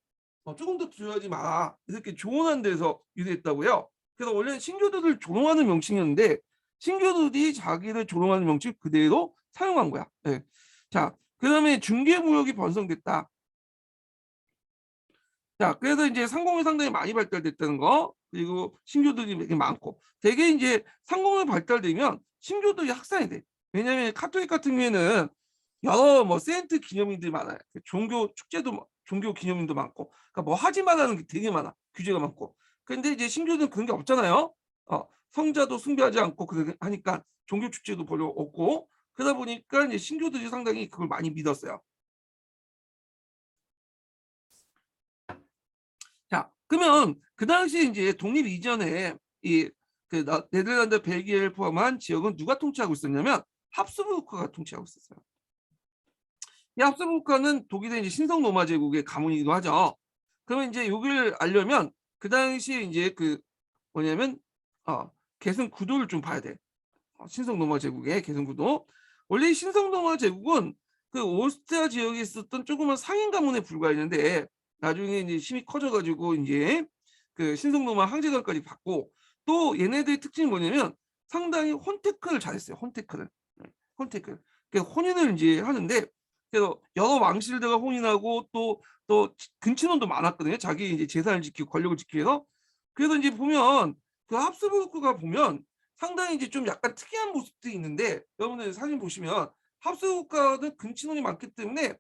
조금 더 두려워하지 마라 이렇게 조언한 데서 유래했다고요. 그래서 원래 신교도를 조롱하는 명칭이었는데 신교도들이 자기를 조롱하는 명칭 그대로 사용한 거야. 네. 자, 그다음에 중개무역이 번성됐다. 자, 그래서 이제 상공이 상당히 많이 발달됐다는 거, 그리고 신교들이 되게 많고, 되게 이제 상공이 발달되면 신교들이 확산이 돼. 왜냐하면 카톨릭 같은 경우에는 여러 뭐 세인트 기념일들이 많아요. 종교 축제도 종교 기념일도 많고, 그러니까 뭐 하지 말라는 게 되게 많아. 규제가 많고. 근데 이제 신교들은 그런 게 없잖아요. 성자도 숭배하지 않고 그렇게 하니까 종교 축제도 별로 없고, 그러다 보니까 이제 신교들이 상당히 그걸 많이 믿었어요. 자, 그러면 그 당시 이제 독립 이전에 이 그 네덜란드, 벨기에를 포함한 지역은 누가 통치하고 있었냐면 합스부르크가 통치하고 있었어요. 이 합스부르크는 독일의 이제 신성 로마 제국의 가문이기도 하죠. 그러면 이제 여기를 알려면 그 당시 이제 그 뭐냐면 계승 구도를 좀 봐야 돼. 신성 로마 제국의 계승 구도. 원래 신성 로마 제국은 그 오스트리아 지역에 있었던 조그만 상인 가문에 불과했는데 나중에 이제 힘이 커져가지고 이제 그 신성 로마 황제관까지 받고 또 얘네들의 특징이 뭐냐면 상당히 혼테크를 잘했어요. 혼테크를. 혼테크. 그 혼인을 이제 하는데 그래서 여러 왕실들과 혼인하고 또 근친혼도 많았거든요. 자기 이제 재산을 지키고 권력을 지키기 위해서. 그래서 이제 보면 그 합스부르크가 보면 상당히 이제 좀 약간 특이한 모습들이 있는데 여러분들 사진 보시면 합스부르크는 근친혼이 많기 때문에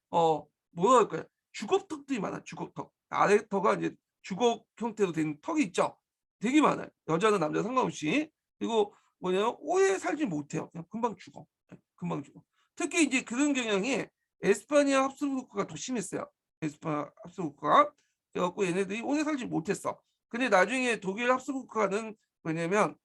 뭐라 할까요? 주걱턱들이 많아. 주걱턱. 아래 턱가 이제 주걱 형태로 된 턱이 있죠. 되게 많아요. 여자나 남자 상관없이. 그리고 뭐냐면 오래 살지 못해요. 그냥 금방 죽어. 금방 죽어. 특히 이제 그런 경향이 에스파니아 합스부르크가 더 심했어요. 에스파니아 합스부르크가. 그래갖고 얘네들이 오래 살지 못했어. 근데 나중에 독일 합스부르크는 뭐냐면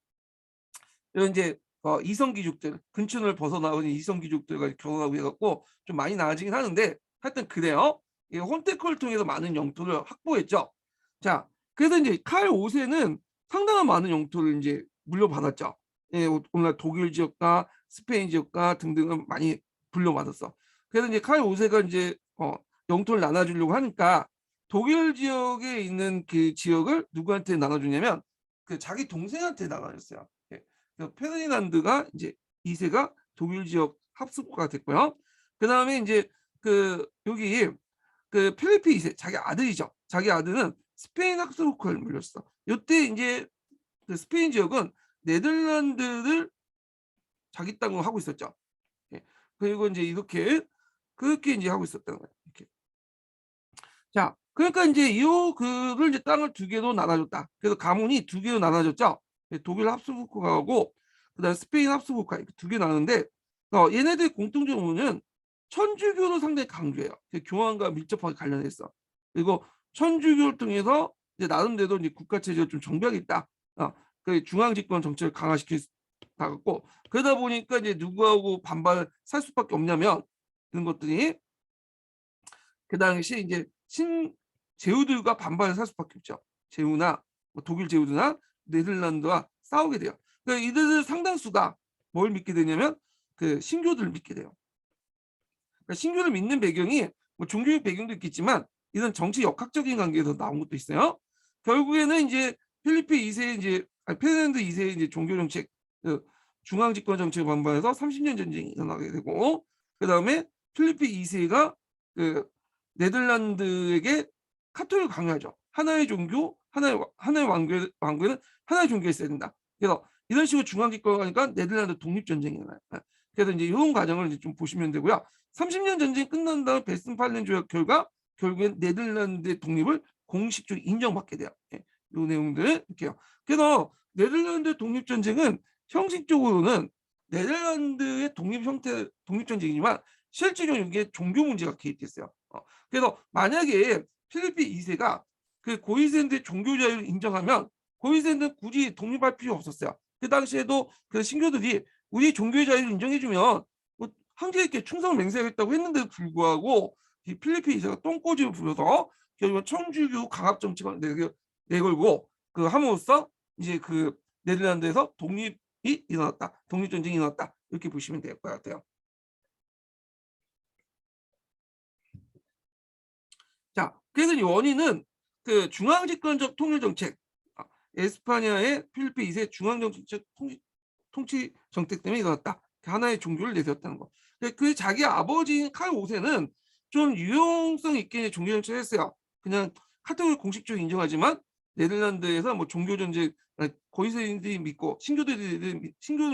이런 이제 이성귀족들 근친을 벗어나온 이성귀족들과 결혼하고 해갖고 좀 많이 나아지긴 하는데 하여튼 그래요. 이 혼테크를 통해서 많은 영토를 확보했죠. 자, 그래서 이제 칼 5세는 상당한 많은 영토를 이제 물려받았죠. 예, 오늘날 독일 지역과 스페인 지역과 등등을 많이 불려받았어. 그래서 이제 칼 5세가 이제 영토를 나눠주려고 하니까 독일 지역에 있는 그 지역을 누구한테 나눠주냐면 그 자기 동생한테 나눠줬어요. 예. 페르디난드가 이제 2세가 독일 지역 합숙가 됐고요. 그 다음에 이제 그 여기 그 필리피 2세 자기 아들이죠. 자기 아들은 스페인 합스부르크를 물렸어. 이때 이제 그 스페인 지역은 네덜란드를 자기 땅으로 하고 있었죠. 예. 그리고 이제 이렇게 그렇게 이제 하고 있었다는 거예요. 이렇게. 자, 그러니까 이제 이 그를 이제 땅을 두 개로 나눠줬다. 그래서 가문이 두 개로 나눠졌죠. 독일 합스부르크하고 그다음 스페인 합스부르크 이렇게 두 개 나누는데 얘네들 공통점은 천주교를 상당히 강조해요. 교황과 밀접하게 관련했어. 그리고 천주교를 통해서 이제 나름대로 이제 국가 체제를 좀 정비하겠다. 그 중앙 집권 정책을 강화시키고 그러다 보니까 이제 누구하고 반발할 수밖에 없냐면 그런 것들이 그 당시 이제 제후들과 반발을 살 수밖에 없죠. 제후나 뭐 독일 제후드나 네덜란드와 싸우게 돼요. 그러니까 이들 상당수가 뭘 믿게 되냐면 그 신교들을 믿게 돼요. 그러니까 신교를 믿는 배경이 뭐 종교적 배경도 있겠지만 이런 정치 역학적인 관계에서 나온 것도 있어요. 결국에는 이제 필리프 2세 이제 페르난드 2세의 이제 종교 정책, 그 중앙 집권 정책을 반발해서 30년 전쟁이 일어나게 되고, 그 다음에 필리프 2세가 그 네덜란드에게 카톨릭을 강요하죠. 하나의 종교, 하나의 왕국에는 하나의 종교가 있어야 된다. 그래서 이런 식으로 중앙 집권을 하니까 네덜란드 독립 전쟁이 일어나요. 그래서 이제 이런 과정을 이제 좀 보시면 되고요. 30년 전쟁이 끝난 다음 베스트팔렌 조약 결과 결국엔 네덜란드의 독립을 공식적으로 인정받게 돼요. 이 내용들 이렇게요. 그래서 네덜란드 독립 전쟁은 형식적으로는 네덜란드의 독립 전쟁이지만 실질적으로 이게 종교 문제가 개입됐어요. 그래서 만약에 필리프 2세가 그 고이샌드의 종교 자유를 인정하면 고이샌드는 굳이 독립할 필요 없었어요. 그 당시에도 그 신교들이 우리 종교의 자유를 인정해주면 뭐 황제에게 충성을 맹세하겠다고 했는데도 불구하고 이 필리프 2세가 똥꼬집을 부려서 결국 청주교 강압 정책을 내걸고 그 함으로써 이제 그 네덜란드에서 독립이 일어났다. 독립전쟁이 일어났다. 이렇게 보시면 될 것 같아요. 자, 그래서 이 원인은 그 중앙집권적 통일정책, 에스파냐의 필리프 2세 중앙정책 통치 정책 때문에 일어났다. 하나의 종교를 내세웠다는 거. 그 자기 아버지인 칼 5세는 좀 유용성 있게 종교 정책을 했어요. 그냥 카톨릭을 공식적으로 인정하지만 네덜란드에서 뭐 종교 전쟁 고이세인들이 믿고 신교들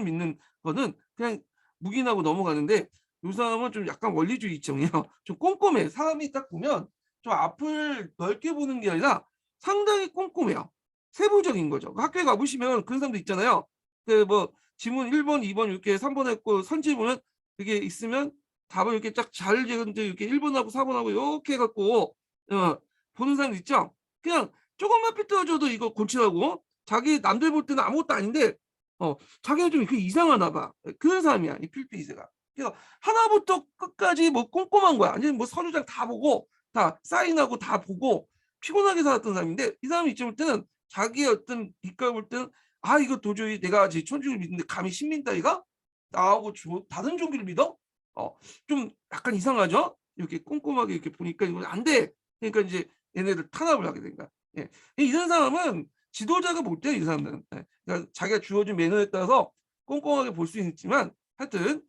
믿는 거는 그냥 묵인하고 넘어가는데 이 사람은 좀 약간 원리주의성이에요. 좀 꼼꼼해. 사람이 딱 보면 좀 앞을 넓게 보는 게 아니라 상당히 꼼꼼해요. 세부적인 거죠. 학교에 가보시면 그런 사람도 있잖아요. 그 뭐 지문 1번, 2번 이렇게 3번 했고 선지문은 그게 있으면 답을 이렇게 쫙 잘 적은데 이렇게 1번하고 4번하고 이렇게 해갖고 보는 사람 있죠. 그냥 조금만 삐뚤어져도 이거 고치라고 자기 남들 볼 때는 아무것도 아닌데 자기가 좀 이상하나 봐. 그런 사람이야 이 필리프 2세가. 그래서 하나부터 끝까지 뭐 꼼꼼한 거야. 아니면 뭐 서류장 다 보고 다 사인하고 다 보고 피곤하게 살았던 사람인데 이 사람이 이쯤 볼 때는 자기의 어떤 빛깔 볼 때는 아 이거 도저히 내가 천주교를 믿는데 감히 신민 따위가 나하고 다른 종교를 믿어? 좀 약간 이상하죠? 이렇게 꼼꼼하게 이렇게 보니까 이건 안 돼. 그러니까 이제 얘네들 탄압을 하게 된 거야. 예. 이런 사람은 지도자가 못 돼요, 이 사람들은. 예. 그러니까 자기가 주어진 매너에 따라서 꼼꼼하게 볼 수 있지만 하여튼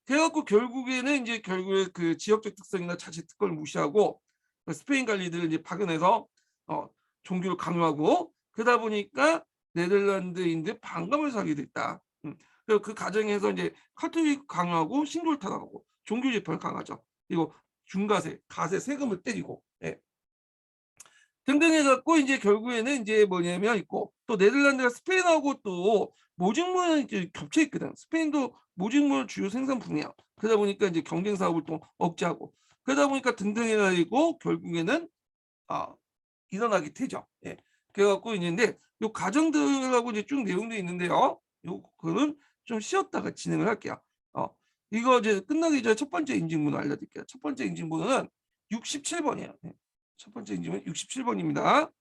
그래갖고 결국에는 이제 결국에 그 지역적 특성이나 자치 특권을 무시하고 스페인 관리들을 이제 파견해서 종교를 강요하고 그러다 보니까 네덜란드인들 반감을 사게 됐다. 그래서 그 과정에서 이제 카톨릭 강요하고 신교를 탄압하고 종교 재판을 강하죠. 그리고 중과세, 가세, 세금을 때리고 등등 해갖고 이제 결국에는 이제 뭐냐면 있고 또 네덜란드가 스페인하고 또 모직물은 이제 겹쳐 있거든. 스페인도 모직물 주요 생산 분야. 그러다 보니까 이제 경쟁 사업을 또 억제하고 그러다 보니까 등등 해가지고 결국에는 일어나게 되죠. 예. 그래갖고 있는데 요 과정들하고 이제 쭉 내용도 있는데요. 요거는 좀 쉬었다가 진행을 할게요. 이거 이제 끝나기 전에 첫 번째 인증번호 알려드릴게요. 첫 번째 인증번호는 67번이에요. 첫 번째 인증번호 67번입니다.